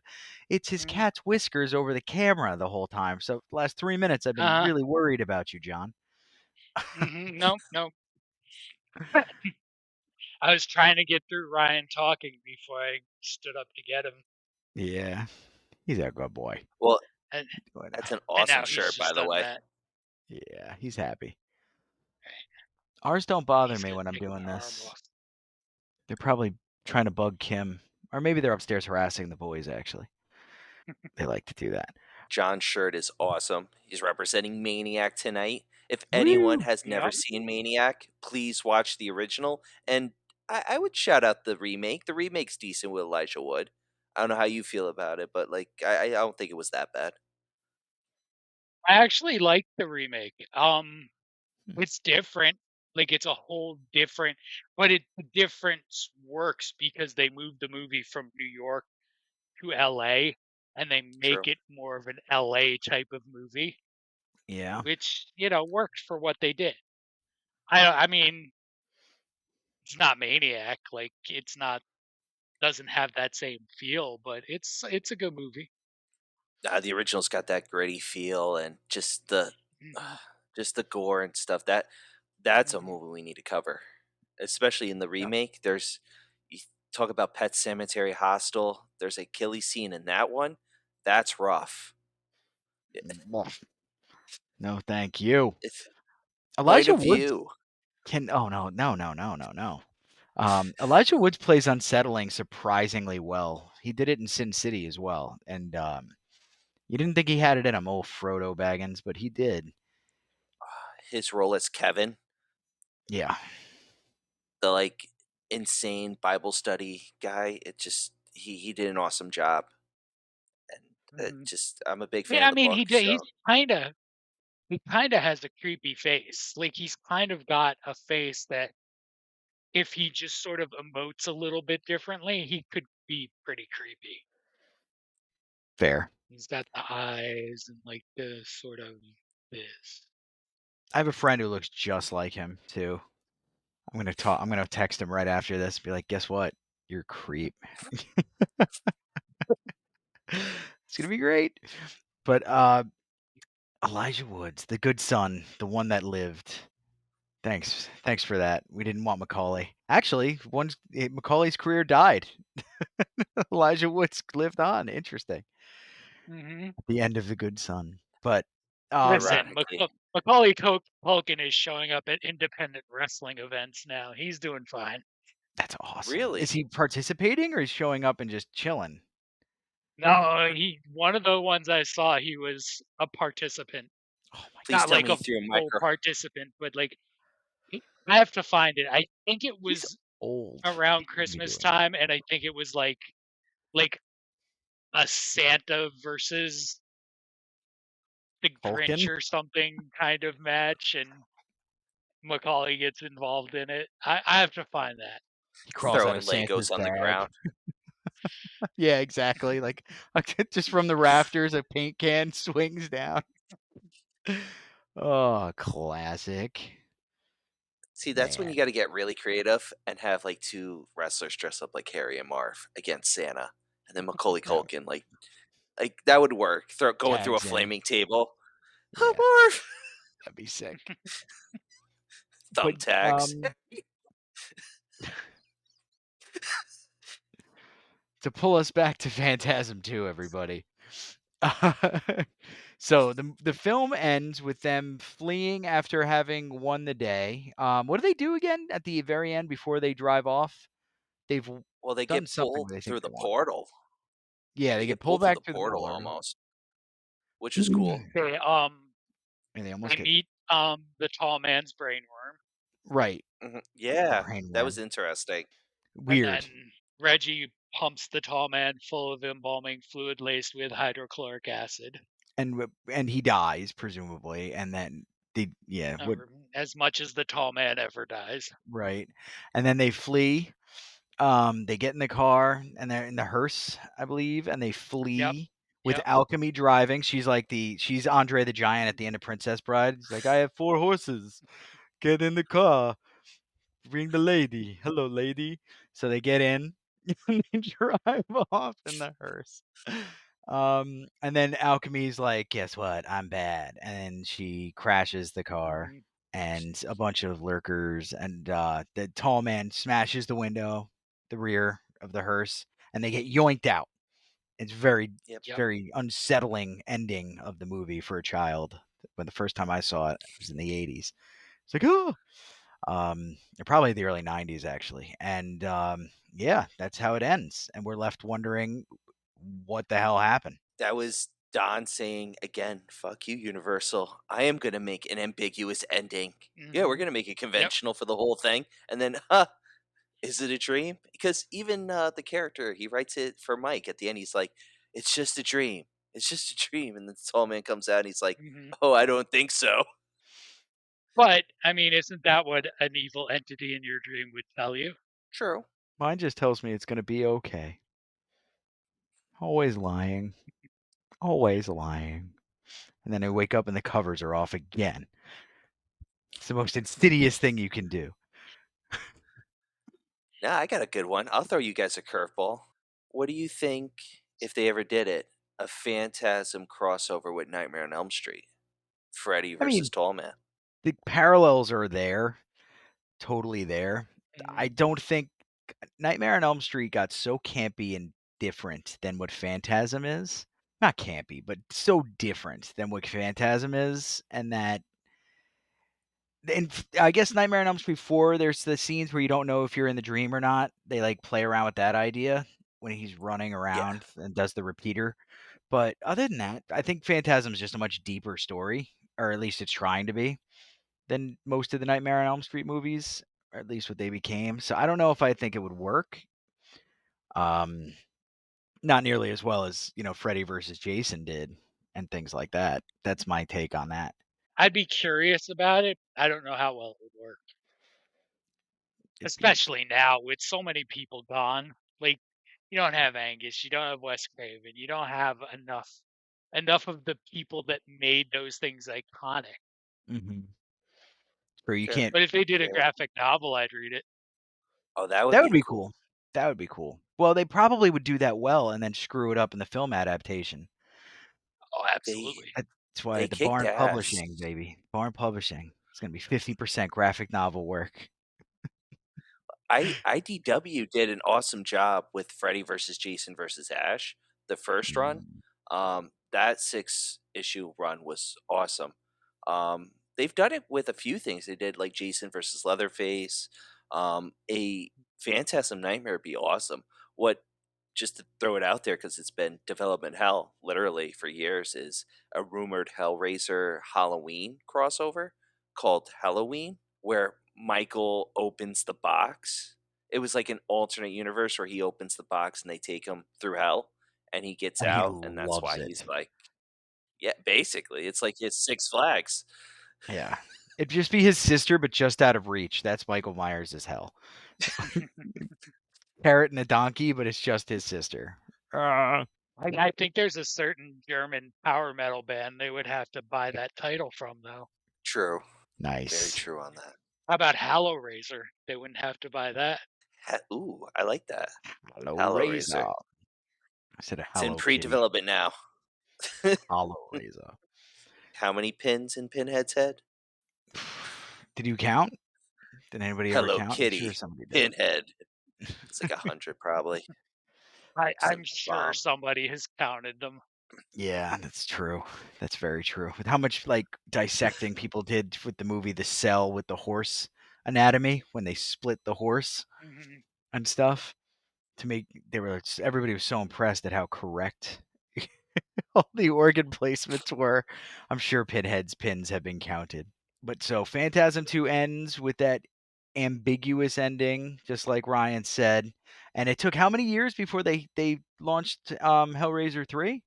It's his Mhm. cat's whiskers over the camera the whole time. So the last 3 minutes I've been Uh-huh. really worried about you, John. No, no. I was trying to get through Ryan talking before I stood up to get him, Yeah. He's a good boy. Well, and that's an and awesome now he's shirt, by just the done way. that. Yeah, he's happy. Ours don't bother He's me gonna when I'm take doing my arm this. off. They're probably trying to bug Kim, or maybe they're upstairs harassing the boys, actually. They like to do that. John's shirt is awesome. He's representing Maniac tonight. If anyone Woo! has never Yep. seen Maniac, please watch the original. And I would shout out the remake. The remake's decent with Elijah Wood. I don't know how you feel about it, but like I don't think it was that bad. I actually like the remake. Hmm. It's different. Like it's a whole different, but the difference works because they moved the movie from New York to LA and they make True. it more of an LA type of movie, Yeah. which, works for what they did. I mean, it's not Maniac, like it's not doesn't have that same feel, but it's a good movie. The original's got that gritty feel and just the Mhm, just the gore and stuff. That's a mhm. movie we need to cover, especially in the Yep. remake. You talk about Pet Cemetery Hostel. There's a killy scene in that one. That's rough. Blah. No, thank you. It's point Elijah of Wood's view. No. Elijah Woods plays unsettling surprisingly well. He did it in Sin City as well, and you didn't think he had it in him, old Frodo Baggins, but he did. His role as Kevin, Yeah, the like insane Bible study guy, it just he did an awesome job. And it Mhm. just I'm a big fan Yeah, of I the mean, book, he's so kind of has a creepy face. Like he's kind of got a face that if he just sort of emotes a little bit differently, he could be pretty creepy. fair. He's got the eyes and like the sort of this. I have a friend who looks just like him too. I'm gonna text him right after this. Be like, guess what? You're a creep. It's gonna be great. But Elijah Woods, the good son, the one that lived. Thanks for that. We didn't want Macaulay. Actually, Macaulay's career died. Elijah Woods lived on. Interesting. Hmm. At the end of the good son. But Listen, ironically. Culkin is showing up at independent wrestling events now. He's doing fine. that's awesome. Is Really? he participating or is showing up and just chilling? No, he one of the ones I saw, he was a participant. Oh my Please Not tell like me he a threw a full micro. participant, but like I have to find it. I think it He's was old. He around shouldn't be Christmas doing that. time, and I think it was like a Santa versus the Grinch Culkin? or something kind of match, and Macaulay gets involved in it. I have to find that. He crawls out of Throwing Santa's Legos on the bag. ground. Yeah, exactly. Like just from the rafters, a paint can swings down. Oh, classic. See, that's when Man. you got to get really creative and have like two wrestlers dress up like Harry and Marv against Santa, and then Macaulay That would Culkin, like that would work. Going through a tags in. flaming table. Oh, Yeah, Marv! that'd be sick. But Thumbtacks. to pull us back to Phantasm 2, everybody. So the film ends with them fleeing after having won the day. What do they do again at the very end before they drive off? They've Well, they done get something pulled where they think through they the won. portal. Yeah, They they get get pulled pulled through the back through the portal portal. almost, which is cool. They And they almost they get meet the tall man's brainworm, right. The Yeah, brain that was worm. interesting. and Weird. then Reggie pumps the tall man full of embalming fluid laced with hydrochloric acid, And he dies presumably, and then what or as much as the tall man ever dies. right, and then they flee. They get in the car and they're in the hearse, I believe, and they Yep, flee with yep. Alchemy driving. She's Andre the Giant at the end of Princess Bride. He's like, I have 4 horses. Get in the car. Bring the lady. Hello, lady. So they get in and they drive off in the hearse. And then Alchemy's like, guess what? I'm bad. And she crashes the car Mhm. and a bunch of lurkers and the tall man smashes the window, the rear of the hearse, and they get yoinked out. Yep. It's Yep. very unsettling ending of the movie for a child. When the first time I saw it was in the 80s. It's like, oh, probably the early 90s actually. And yeah, that's how it ends. And we're left wondering what the hell happened. That was Don saying again, "Fuck you, Universal. I am gonna make an ambiguous ending. Yeah, we're Mhm. gonna make it Yep. conventional for the whole thing." And then, is it a dream? Because even the character he writes it for Mike at the end. He's like, "It's just a dream. It's just a dream." And then the tall man comes out and he's like, Mhm. "Oh, I don't think so." But I mean, isn't that what an evil entity in your dream would tell you? True. Mine just tells me it's going to be okay. Always lying. Always lying. And then I wake up and the covers are off again. It's the most insidious thing you can do. Nah, I got a good one. I'll throw you guys a curveball. What do you think if they ever did it? A Phantasm crossover with Nightmare on Elm Street. Freddy I versus mean, Tallman. the parallels are there, totally there. I Mhm. don't think Nightmare on Elm Street got so campy and different than what Phantasm is. Not campy, but so different than what Phantasm is, and that I guess Nightmare on Elm Street 4, there's the scenes where you don't know if you're in the dream or not. They like play around with that idea when he's running Yeah. around and does the repeater. But other than that, I think Phantasm is just a much deeper story, or at least it's trying to be, than most of the Nightmare on Elm Street movies, or at least what they became. So I don't know if I think it would work. Not nearly as well as, Freddy versus Jason did and things like that. That's my take on that. I'd be curious about it. I don't know how well it would work, It'd be especially now with so many people gone. Like, you don't have Angus, you don't have Wes Craven, you don't have enough of the people that made those things iconic. True. You Sure. can't. But if they did a Sure. graphic novel, I'd read it. Oh, that would That be would be cool. cool. That would be cool. Well, they probably would do that well and then screw it up in the film adaptation. Oh, They absolutely. That's why they the kicked Barn ass. Publishing, baby. Barn Publishing. It's going to be 50% graphic novel work. IDW did an awesome job with Freddy versus Jason versus Ash, the first run. Mm. That 6-issue run was awesome. They've done it with a few things. They did like Jason versus Leatherface. A Phantasm Nightmare would be awesome. What, just to throw it out there because it's been development hell literally for years, is a rumored Hellraiser Halloween crossover called Halloween, where Michael opens the box. It was like an alternate universe where he opens the box and they take him through hell and he gets And he out, and that's loves why it. he's like, yeah, basically, it's like his Six Flags. Yeah. It'd just be his sister, but just out of reach. That's Michael Myers as hell. Carrot and a donkey, but it's just his sister. I think there's a certain German power metal band they would have to buy that title from, though. True. Very Nice. true on that. How about Hellraiser? They wouldn't have to buy that. Ooh, I like that. Hello, Hellraiser. Razor. I said a It's in Hello Kitty. pre-development now. Hollow Razor. How many pins in Pinhead's head? Did you count? Did anybody ever Hello count? I'm sure Kitty, somebody did. Pinhead. It's like 100 probably. I'm sure bomb. somebody has counted them. Yeah, that's true. That's very true. With how much like dissecting people did with the movie The Cell with the horse anatomy when they split the horse Mhm. and stuff to make everybody was so impressed at how correct all the organ placements were. I'm sure Pinhead's pins have been counted. But so Phantasm 2 ends with that ambiguous ending, just like Ryan said. And it took how many years before they launched Hellraiser 3?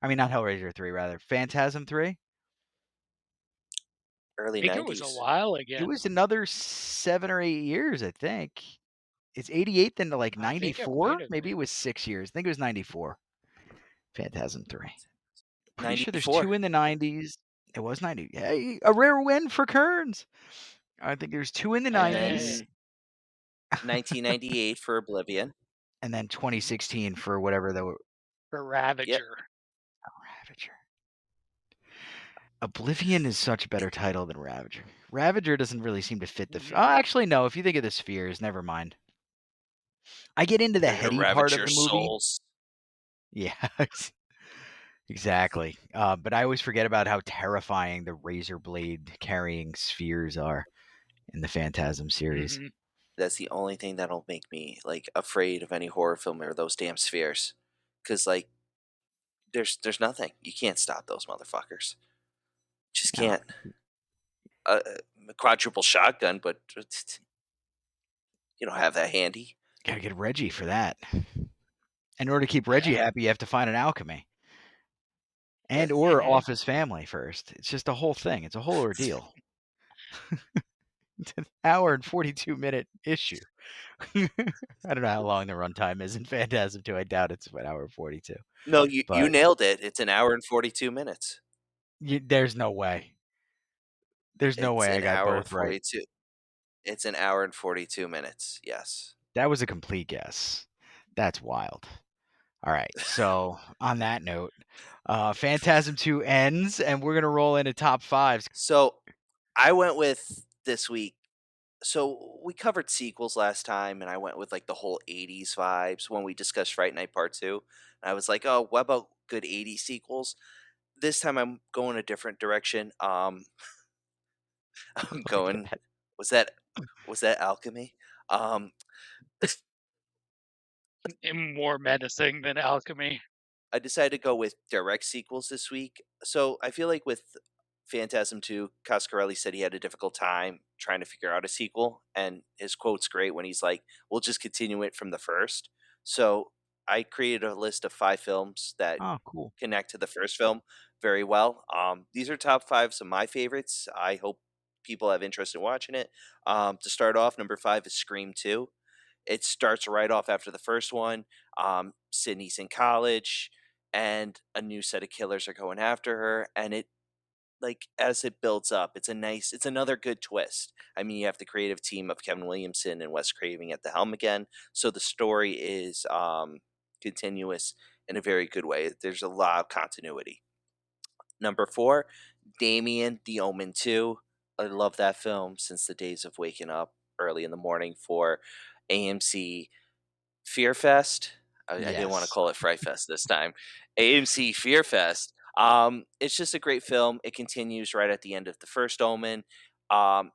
I mean, not Hellraiser 3, rather. Phantasm 3? Early I think it was a 90s. while It again. was another 7 or 8 years, I think. It's 88 then to like I think it might 94? have Maybe it been. was 6 years. I think it was 94. Phantasm 3. Pretty sure there's 94. 2 in the 90s. It was 90. Hey, a rare win for Kearns. I think there's 2 in the And 90s then 1998 for Oblivion. and then 2016 for whatever the For Yep. Ravager. Ravager. Oblivion is such a better title than Ravager. Ravager doesn't really seem to fit the. Mhm. Oh, actually, no. If you think of the spheres, never mind. I get into the They're gonna heady ravage part of your the movie. souls. Yeah, exactly. But I always forget about how terrifying the razor blade carrying spheres are in the Phantasm series. Mhm. That's the only thing that'll make me like afraid of any horror film or those damn spheres. Cause like there's nothing. You can't stop those motherfuckers. Just No, can't. A quadruple shotgun, but you don't have that handy. gotta get Reggie for that. In order to keep Reggie Yeah. happy, you have to find an alchemy. And Yes. or Mhm. off his family first. It's just a whole thing. It's a whole ordeal. It's an hour and 42-minute issue. I don't know how long the runtime is in Phantasm 2. I doubt it's an hour and 42. No, you But nailed it. It's an hour and 42 minutes. there's no way. There's no It's way I an got hour and both right. 42. It's an hour and 42 minutes. Yes. That was a complete guess. That's wild. All right. So on that note, Phantasm 2 ends, and we're gonna roll into top fives. So I went with this week. So we covered sequels last time, and I went with like the whole 80s vibes when we discussed Fright Night Part 2. And I was like, oh, what about good 80s sequels? This time I'm going a different direction. I'm Look at going. that. Was that alchemy? Um, And more menacing than alchemy. I decided to go with direct sequels this week. So I feel like with Phantasm II, Coscarelli said he had a difficult time trying to figure out a sequel, and his quote's great when he's like, "We'll just continue it from the first." So I created a list of 5 films that Oh, cool. connect to the first film very well. These are top 5s of my favorites. I hope people have interest in watching it. To start off, number 5 is Scream 2. It starts right off after the first one. Sydney's in college, and a new set of killers are going after her, and it like as it builds up, it's another good twist. I mean, you have the creative team of Kevin Williamson and Wes Craven at the helm again, so the story is continuous in a very good way. There's a lot of continuity. Number 4, Damien, The Omen 2. I love that film since the days of waking up early in the morning for AMC Fear Fest. I didn't want to Yes. call it Fright Fest this time. AMC Fear Fest. It's just a great film. It continues right at the end of the first Omen. Um,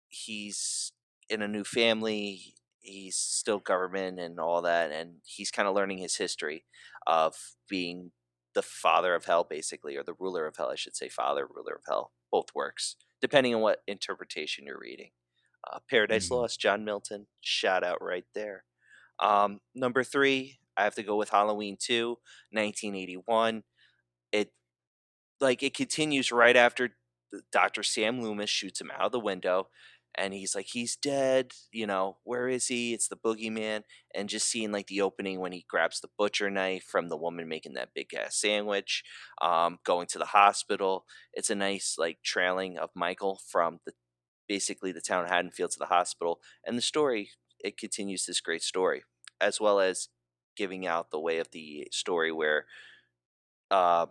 he's in a new family. He's still government and all that, and he's kind of learning his history of being the father of hell, basically, or the ruler of hell, I should say. Father, ruler of hell, both works depending on what interpretation you're reading. Paradise Mhm. Lost, John Milton, shout out right there. Number 3, I have to go with Halloween 2, 1981. It it continues right after Dr. Sam Loomis shoots him out of the window, and he's like, he's dead. Where is he? It's the boogeyman. And just seeing the opening when he grabs the butcher knife from the woman making that big ass sandwich, going to the hospital. It's a nice trailing of Michael from basically the town of Haddonfield to the hospital, and the story, it continues this great story, as well as giving out the way of the story where uh,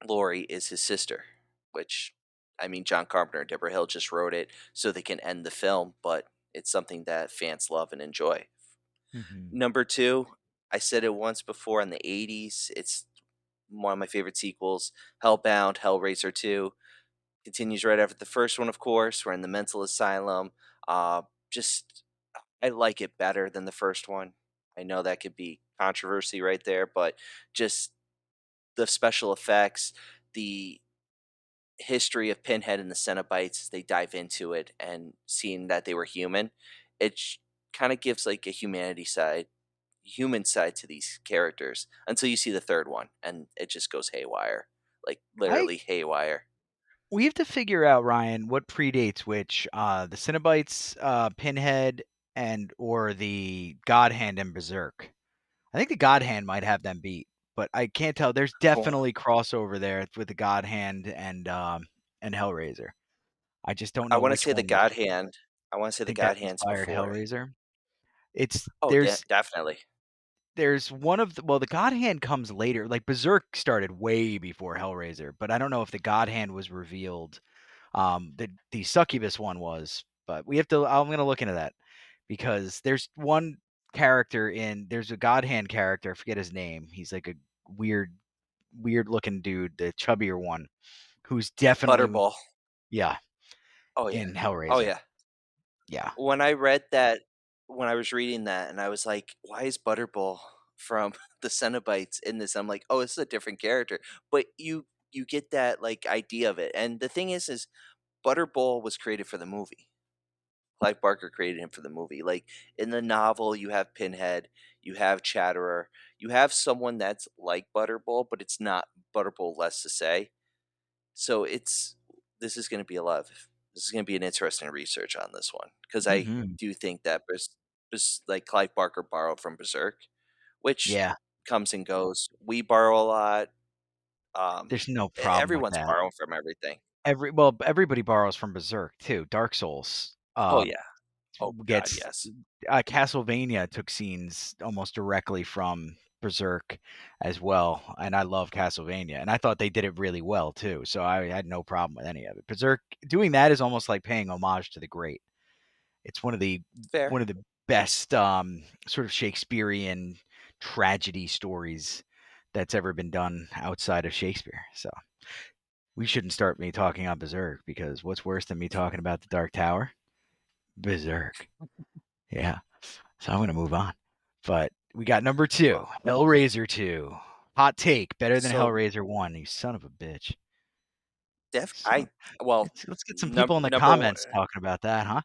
Lori is his sister, which, I mean, John Carpenter and Deborah Hill just wrote it so they can end the film, but it's something that fans love and enjoy. Mhm. Number 2, I said it once before, in the 80s, it's one of my favorite sequels, Hellbound, Hellraiser 2. Continues right after the first one, of course. We're in the mental asylum. Just, I like it better than the first one. I know that could be controversy right there, but just the special effects, the history of Pinhead and the Cenobites, they dive into it and seeing that they were human, it kind of gives a human side to these characters until you see the third one and it just goes haywire, I literally haywire. We have to figure out, Ryan, what predates which, the Cenobites, Pinhead, and or the God Hand and Berserk. I think the God Hand might have them beat, but I can't tell. There's Well, definitely crossover there with the God Hand and Hellraiser. I just don't I know want to which say the one God Hand. I want to say the think that God Hand's inspired before. Hellraiser. It's Oh, definitely. there's one of the God Hand comes later. Like Berserk started way before Hellraiser, but I don't know if the God Hand was revealed. The succubus one was, but we have to. I'm gonna look into that because there's one character there's a God Hand character. I forget his name. He's like a weird looking dude, the chubbier one, who's definitely, Butterball. yeah, Oh yeah. in Oh Hellraiser. yeah. Yeah. When I read that, when I was reading that, and I was like, "Why is Butterball from the Cenobites in this?" I'm like, "Oh, this is a different character." But you get that idea of it, and the thing is Butterball was created for the movie. Clive Barker created him for the movie. Like in the novel, you have Pinhead, you have Chatterer, you have someone that's like Butterball, but it's not Butterball. Less to say. So this is going to be this is going to be an interesting research on this one because I Hmm. do think that Clive Barker borrowed from Berserk, which Yeah. comes and goes. We borrow a lot. There's no problem with Everyone's that. borrowing from everything. Everybody borrows from Berserk too. Dark Souls. Oh yeah. Oh God, Gets yes. Castlevania took scenes almost directly from Berserk as well, and I love Castlevania, and I thought they did it really well too. So I had no problem with any of it. Berserk doing that is almost like paying homage to the great. It's Fair. one of the best sort of Shakespearean tragedy stories that's ever been done outside of Shakespeare. So We shouldn't start me talking on Berserk, because what's worse than me talking about the Dark Tower? Berserk. Yeah. So I'm going to move on. But we got number 2, Well, Hellraiser 2. Hot take, better than so Hellraiser 1, you son of a bitch. So well, let's get some people in the number one. comments talking about that, huh?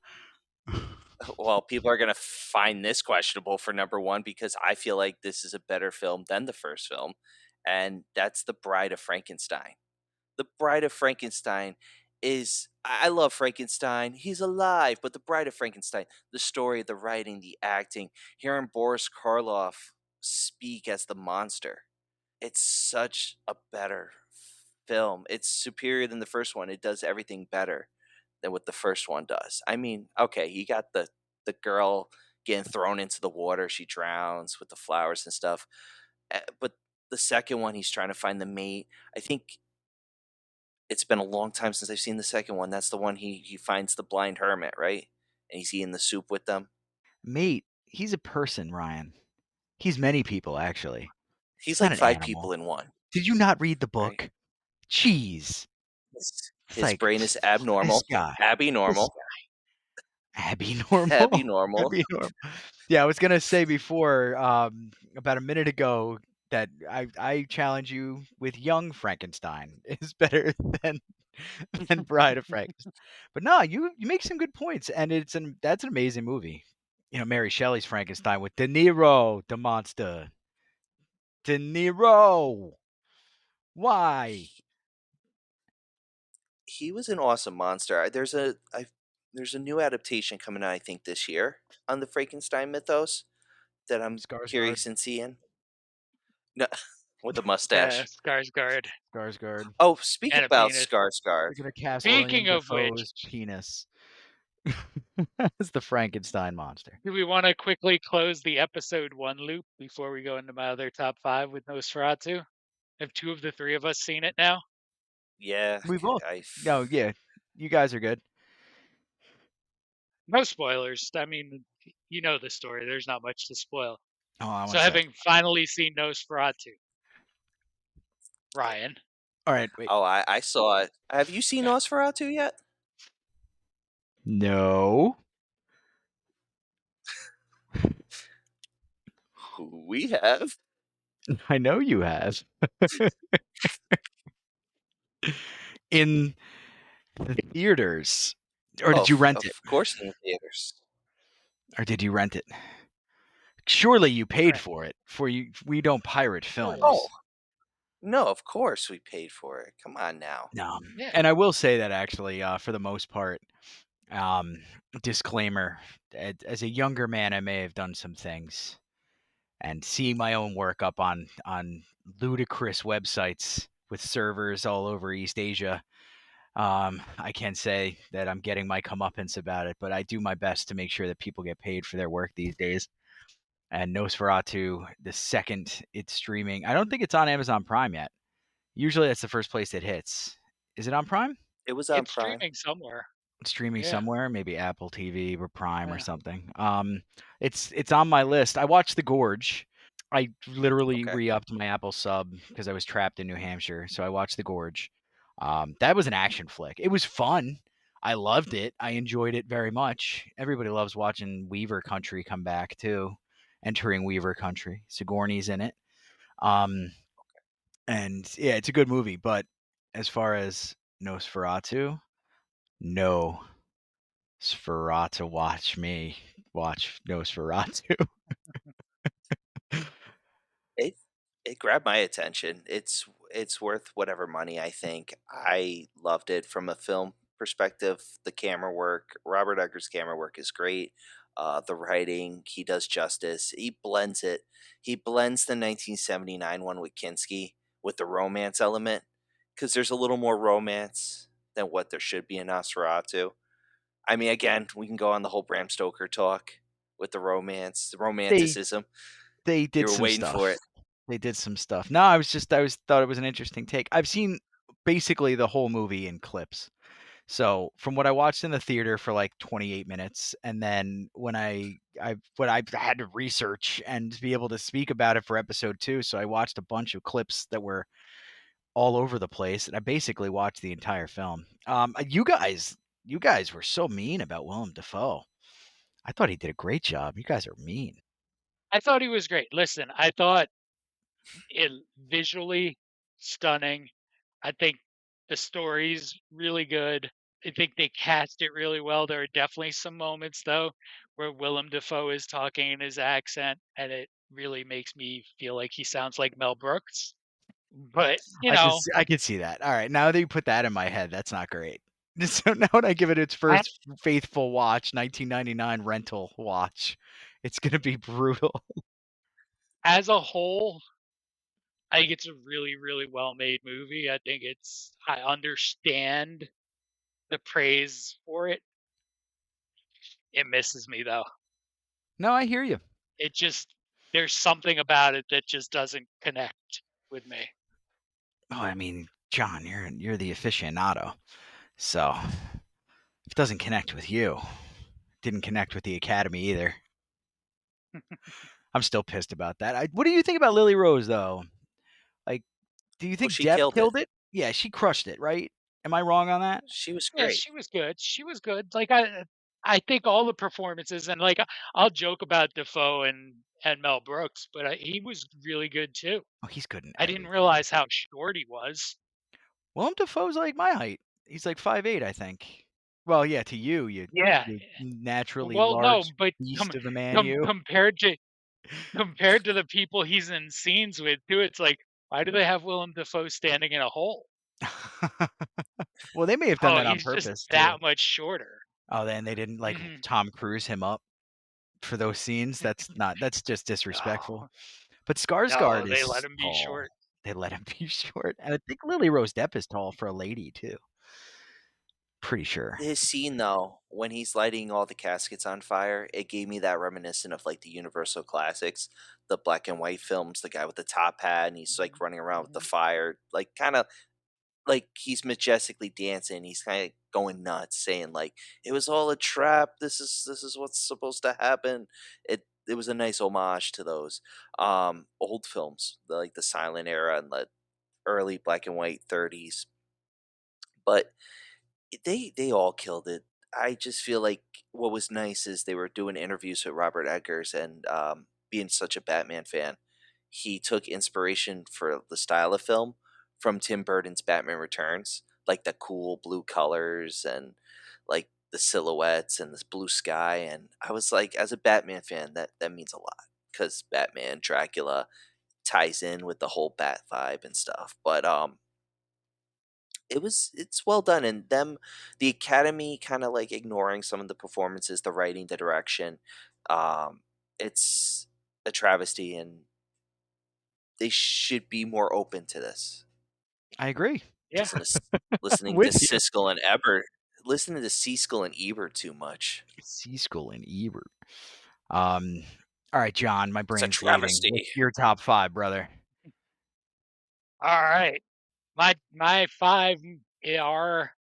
Well, people are gonna find this questionable for number one because I feel like this is a better film than the first film, and that's The Bride of Frankenstein. The Bride of Frankenstein is I love Frankenstein. He's alive, but The Bride of Frankenstein, the story, the writing, the acting, hearing Boris Karloff speak as the monster, it's such a better film. It's superior than the first one. It does everything better than what the first one does. I mean, okay, you got the girl getting thrown into the water, she drowns with the flowers and stuff. But the second one, he's trying to find the mate. I think it's been a long time since I've seen the second one. That's the one he finds the blind hermit, right? And he's eating the soup with them. Mate, he's a person, Ryan. He's many people, actually. He's He's not like an five animal. people in one, Did you not read the right? book? Jeez. It's His like, brain is this abnormal, guy. This abnormal, Abby normal. abnormal. Abby normal. Yeah, I was gonna say before, about a minute ago, that I challenge you with Young Frankenstein is better than Bride of Frankenstein. But no, you make some good points, and that's an amazing movie. You know, Mary Shelley's Frankenstein with De Niro, the monster. De Niro. Why? He was an awesome monster. There's a new adaptation coming out, I think, this year on the Frankenstein mythos that I'm Skarsgård. curious in seeing. No, with a Yeah, mustache. Skarsgård Skarsgård. Oh, speak and a about penis. Skarsgård. They're gonna cast William Speaking of which, Dafoe's penis as the Frankenstein monster. do we want to quickly close the episode 1 loop before we go into my other top 5 with Nosferatu? Have 2 of the 3 of us seen it now? Yeah, We both. I. No, yeah, you guys are good. No spoilers. I mean, you know the story. There's not much to spoil. Hold on So, one sec. having finally seen Nosferatu, Ryan, All right, wait. Oh, I saw it. Have you seen Nosferatu yet? No. We have. I know you have. In the theaters. Or did you rent it? Of course, in the theaters. Or did you rent it? Surely you paid Right. for it. We don't pirate films. Oh, no, of course we paid for it. Come on now. No. Yeah. And I will say that actually, for the most part, disclaimer, as a younger man, I may have done some things, and seeing my own work up on ludicrous websites with servers all over East Asia, I can say that I'm getting my comeuppance about it, but I do my best to make sure that people get paid for their work these days. And Nosferatu, the second it's streaming, I don't think it's on Amazon Prime yet. Usually that's the first place it hits. Is it on Prime? It was on It's Prime. streaming somewhere. It's streaming Yeah. somewhere, maybe Apple TV or Prime or Yeah. something. It's on my list. I watched The Gorge. I literally Okay. re-upped my Apple sub because I was trapped in New Hampshire, so I watched The Gorge. That was an action flick. It was fun. I loved it. I enjoyed it very much. Everybody loves watching Weaver Country come back too, entering Weaver Country. Sigourney's in it. And yeah, it's a good movie. But as far as Nosferatu, no Sferatu watch me watch Nosferatu. It it grabbed my attention. It's worth whatever money, I think. I loved it from a film perspective. The camera work, Robert Eggers' camera work is great. The writing, he does justice. He blends it. He blends the 1979 one with Kinski with the romance element because there's a little more romance than what there should be in Nosferatu. I mean, again, we can go on the whole Bram Stoker talk with the romance, the romanticism. They You did were some waiting stuff. for it. They did some stuff. No, I thought it was an interesting take. I've seen basically the whole movie in clips. So from what I watched in the theater for like 28 minutes, and then when I had to research and be able to speak about it for episode 2, so I watched a bunch of clips that were all over the place, and I basically watched the entire film. You guys were so mean about Willem Dafoe. I thought he did a great job. You guys are mean. I thought he was great. Listen, I thought it visually stunning. I think the story's really good. I think they cast it really well. There are definitely some moments though where Willem Dafoe is talking in his accent, and it really makes me feel like he sounds like Mel Brooks. But I could see that. All right, now that you put that in my head, that's not great. So now when I give it its first faithful watch, 1999 rental watch, it's gonna be brutal. as a whole, I think it's a really, really well made movie. I understand the praise for it. It misses me though. No, I hear you. It just there's something about it that just doesn't connect with me. Oh, I mean, John, you're the aficionado, so if it doesn't connect with you, it didn't connect with the Academy either. I'm still pissed about that. What do you think about Lily Rose though? Like, do you Oh, think she Depp killed it. killed it? Yeah, she crushed it, right? Am I wrong on that? She was Yeah, great. she was good. She was good. Like I think all the performances and like I'll joke about Defoe and Mel Brooks, but he was really good too. Oh, he's good in I didn't everything. realize how short he was. Willem Dafoe's like my height. He's like 5'8", I think. Well, yeah, to you, Yeah. you naturally Well, no, large but beast of a man, you. compared to the people he's in scenes with too, it's like why do they have Willem Dafoe standing in a hole? Well, they may have done Oh, that on he's just purpose too. that much shorter. Oh, then they didn't like Hmm. Tom Cruise him up for those scenes. That's just disrespectful. But No, Skarsgård they let is him be tall. short. They let him be short. And I think Lily Rose Depp is tall for a lady too. Pretty sure. His scene though, when he's lighting all the caskets on fire, it gave me that reminiscent of like the Universal classics, the black and white films, the guy with the top hat and he's like running around with the fire, like kind of like he's majestically dancing. He's kind of going nuts, saying like it was all a trap. This is what's supposed to happen. It was a nice homage to those old films, like the silent era and the early black and white 30s. But they all killed it. I just feel like what was nice is they were doing interviews with Robert Eggers and being such a Batman fan, he took inspiration for the style of film from Tim Burton's Batman Returns, like the cool blue colors and like the silhouettes and this blue sky. And I was like, as a Batman fan, that means a lot because Batman Dracula ties in with the whole Bat vibe and stuff. But it's well done, and them the Academy kind of like ignoring some of the performances, the writing, the direction. Um, it's a travesty, and they should be more open to this. I agree. Yeah. Listen to, listening to With you. Siskel and Ebert, listening to Siskel and Ebert too much. Siskel and Ebert. All right, John, my It's a brain's bleeding. travesty. What's your top 5, brother? All right. My five are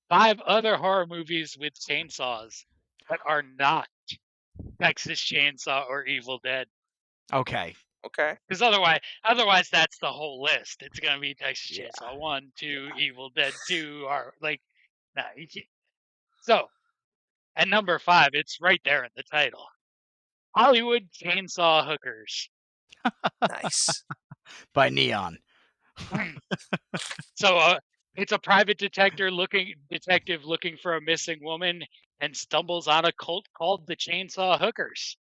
five other horror movies with chainsaws that are not Texas Chainsaw or Evil Dead. Okay. Okay. Because otherwise that's the whole list. It's gonna be Texas Yeah. Chainsaw 1, 2, Evil Dead 2, or like no. So at number 5, it's right there in the title. Hollywood Chainsaw Hookers. Nice. By Neon. So it's a private detective looking for a missing woman and stumbles on a cult called the Chainsaw Hookers.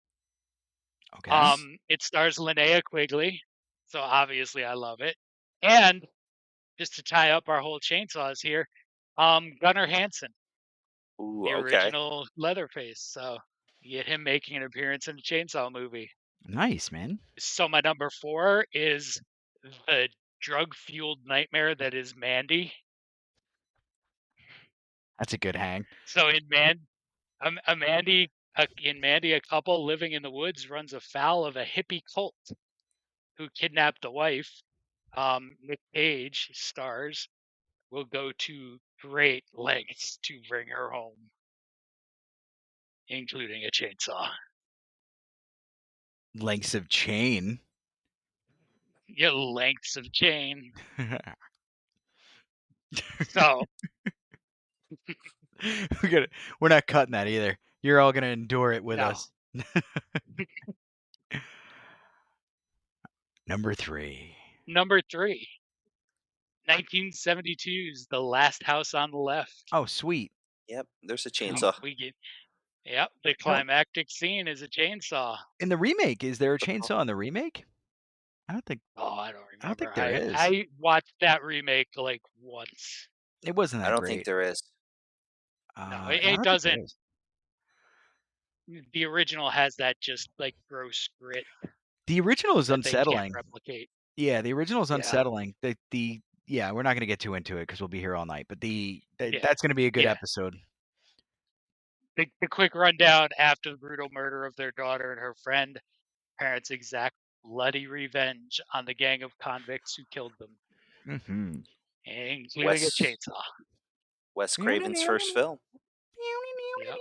Okay. It stars Linnea Quigley, so obviously I love it. And just to tie up our whole chainsaws here, Gunnar Hansen, Ooh, the okay. original Leatherface. So you get him making an appearance in a chainsaw movie. Nice, man. So my number 4 is the drug-fueled nightmare that is Mandy. That's a good hang. So in Mandy, a couple living in the woods runs afoul of a hippie cult who kidnapped the wife. Nick Cage stars will go to great lengths to bring her home, including a chainsaw. Lengths of chain. Yeah, lengths of chain. So We're not cutting that either. You're all gonna endure it with no. us. Number 3. Number 3, 1972's The Last House on the Left. Oh, sweet. Yep, there's a We, chainsaw. we get, yep, the No, climactic scene is a chainsaw. in the remake, is there a chainsaw in the remake? I don't think Oh, I don't I don't think remember. there is. I watched that remake like once. It wasn't I that don't think great. there is. No, I it don't think there doesn't. is. The original has that just like gross grit The original is that they can't unsettling. replicate. Yeah, the original is Yeah. unsettling. Yeah, we're not gonna get too into it because we'll be here all night. But Yeah. that's gonna be a good Yeah. episode. The quick rundown after the brutal murder of their daughter and her friend, parents exact bloody revenge on the gang of convicts who killed them, Mm-hmm. including a chainsaw. Wes Craven's first film. Yep.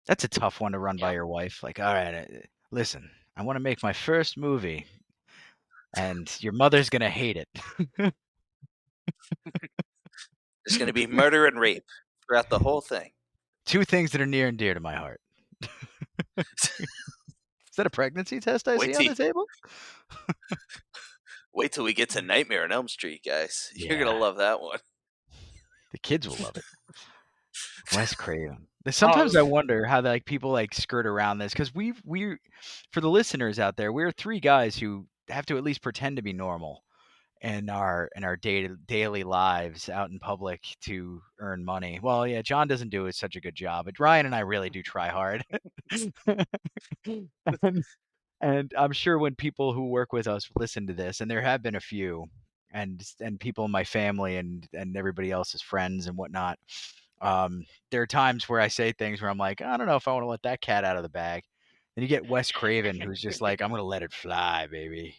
That's a tough one to run by Yep. your wife. Like, all right, listen, I want to make my first movie, and your mother's gonna hate it. There's going to be murder and rape throughout the whole thing. 2 things that are near and dear to my heart. Is that a pregnancy test I see on the table? Wait till we get to Nightmare on Elm Street, guys. You're Yeah. going to love that one. The kids will love it. Wes Craven. Sometimes I wonder how like people like skirt around this because we're for the listeners out there, we're 3 guys who have to at least pretend to be normal in our daily lives out in public to earn money. Well, yeah, John doesn't do such a good job, but Ryan and I really do try hard. and I'm sure when people who work with us listen to this, and there have been a few, and people in my family and everybody else's friends and whatnot, there are times where I say things where I'm like, I don't know if I want to let that cat out of the bag. Then you get Wes Craven, who's just like, I'm gonna let it fly, baby.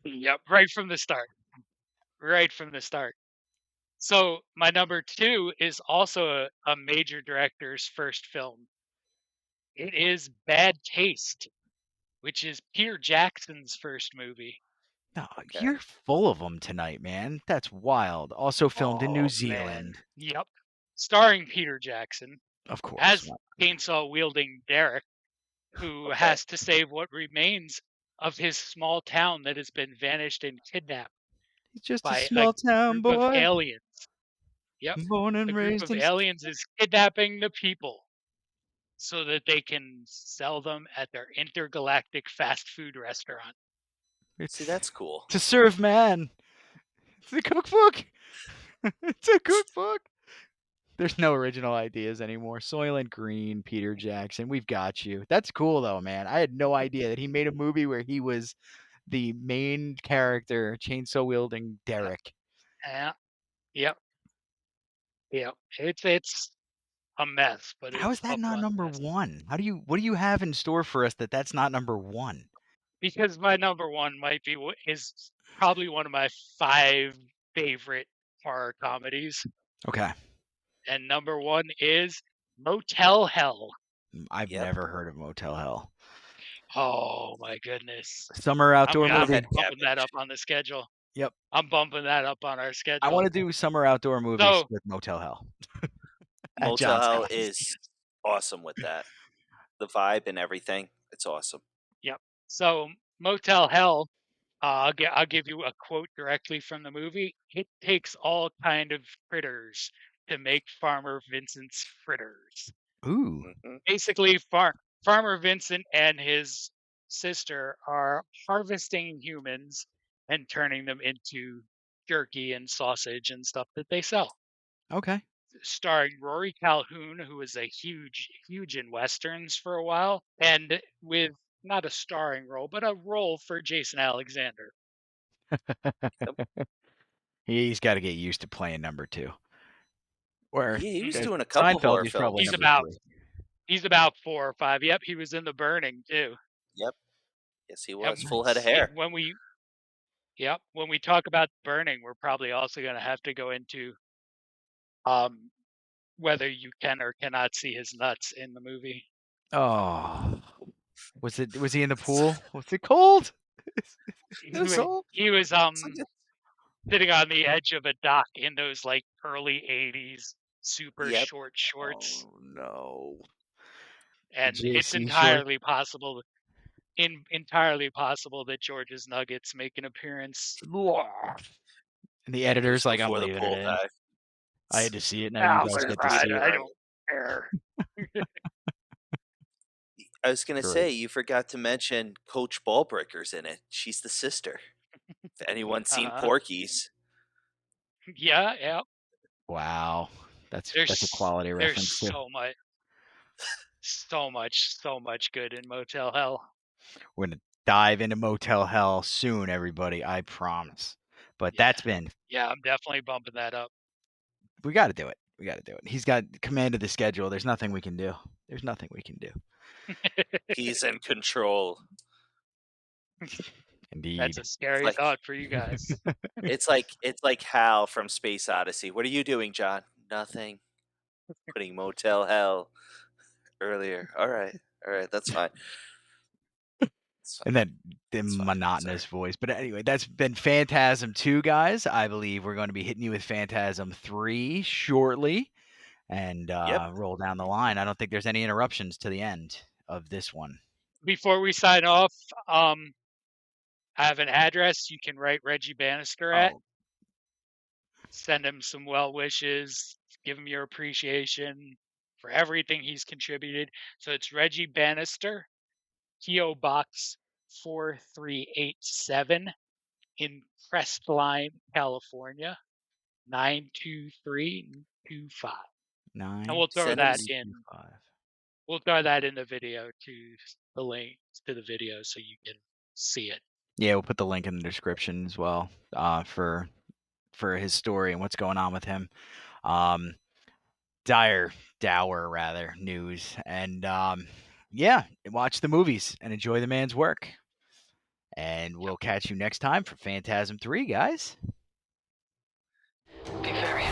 Yep, right from the start. Right from the start. So my number 2 is also a major director's first film. It is Bad Taste, which is Peter Jackson's first movie. No, Okay. you're full of them tonight, man. That's wild. Also filmed in New Zealand. Yep. Starring Peter Jackson Of course. as chainsaw-wielding Derek, who has to save what remains of his small town that has been vanished and kidnapped He's just by a small town group of boy. aliens. Yep. Born and A group raised of in aliens is kidnapping the people so that they can sell them at their intergalactic fast food restaurant. See, that's cool. To serve man. It's a cookbook. It's a cookbook. There's no original ideas anymore. Soylent Green, Peter Jackson, we've got you. That's cool though, man. I had no idea that he made a movie where he was the main character, chainsaw wielding Derek. Yeah. Yep. Yep. It's a mess, but How is it's a that not fun number mess. 1? What do you have in store for us that's not number 1? Because my number 1 is probably one of my 5 favorite horror comedies. Okay. And number 1 is Motel Hell. I've never heard of Motel Hell. Oh my goodness. Summer outdoor movie. I'm bumping that up on the schedule. Yep. I'm bumping that up on our schedule. I want to do summer outdoor movies with Motel Hell. Motel Hell is awesome with that. The vibe and everything. It's awesome. Yep. So Motel Hell, I'll give you a quote directly from the movie. It takes all kind of critters to make Farmer Vincent's fritters. Ooh. Basically, Farmer Vincent and his sister are harvesting humans and turning them into jerky and sausage and stuff that they sell. Okay. Starring Rory Calhoun, who was a huge in Westerns for a while, and with not a starring role, but a role for Jason Alexander. He's got to get used to playing number 2. Or he was doing a couple Seinfeld, horror he's films. probably He's about 4 or 5. Yep, he was in The Burning too. Yep. Yes, he was. Full head of hair. When we talk about Burning, we're probably also going to have to go into whether you can or cannot see his nuts in the movie. Oh. Was he in the pool? Was it cold? He was sitting on the edge of a dock in those like early 80s super Yep. short shorts. Oh no. And it's JC shorts? entirely possible that George's Nuggets make an appearance. And the editor's Just like, I'm before the leaving pool it in. dive. I had to see it. Now you Oh, guys It's get to right. see it. I don't care. I was gonna Great. say you forgot to mention Coach Ballbreaker's in it. She's the sister. If anyone's seen Porky's, Yeah, yeah. Wow. That's a There's quality reference too. so much good in Motel Hell. We're gonna dive into Motel Hell soon, everybody. I promise. But that's been. Yeah, I'm definitely bumping that up. We got to do it. We got to do it. He's got command of the schedule. There's nothing we can do. There's nothing we can do. he's in control. Indeed. That's a scary Like- thought for you guys. It's like Hal from Space Odyssey. What are you doing, John? Nothing. Putting Motel Hell earlier. All right, that's fine. And then the It's fine, monotonous sorry. voice. But anyway, that's been Phantasm 2, guys. I believe we're going to be hitting you with Phantasm 3 shortly and roll down the line. I don't think there's any interruptions to the end of this one. Before we sign off, I have an address you can write Reggie Bannister at. Oh. Send him some well wishes. Give him your appreciation for everything he's contributed. So it's Reggie Bannister, P.O. Box 4387 in Crestline, California, 92325. And we'll throw Send that him- in. We'll throw that in the video to the link to the video so you can see it. Yeah, we'll put the link in the description as well for his story and what's going on with him. Dour rather news. And yeah, watch the movies and enjoy the man's work. And we'll catch you next time for Phantasm 3, guys. Be very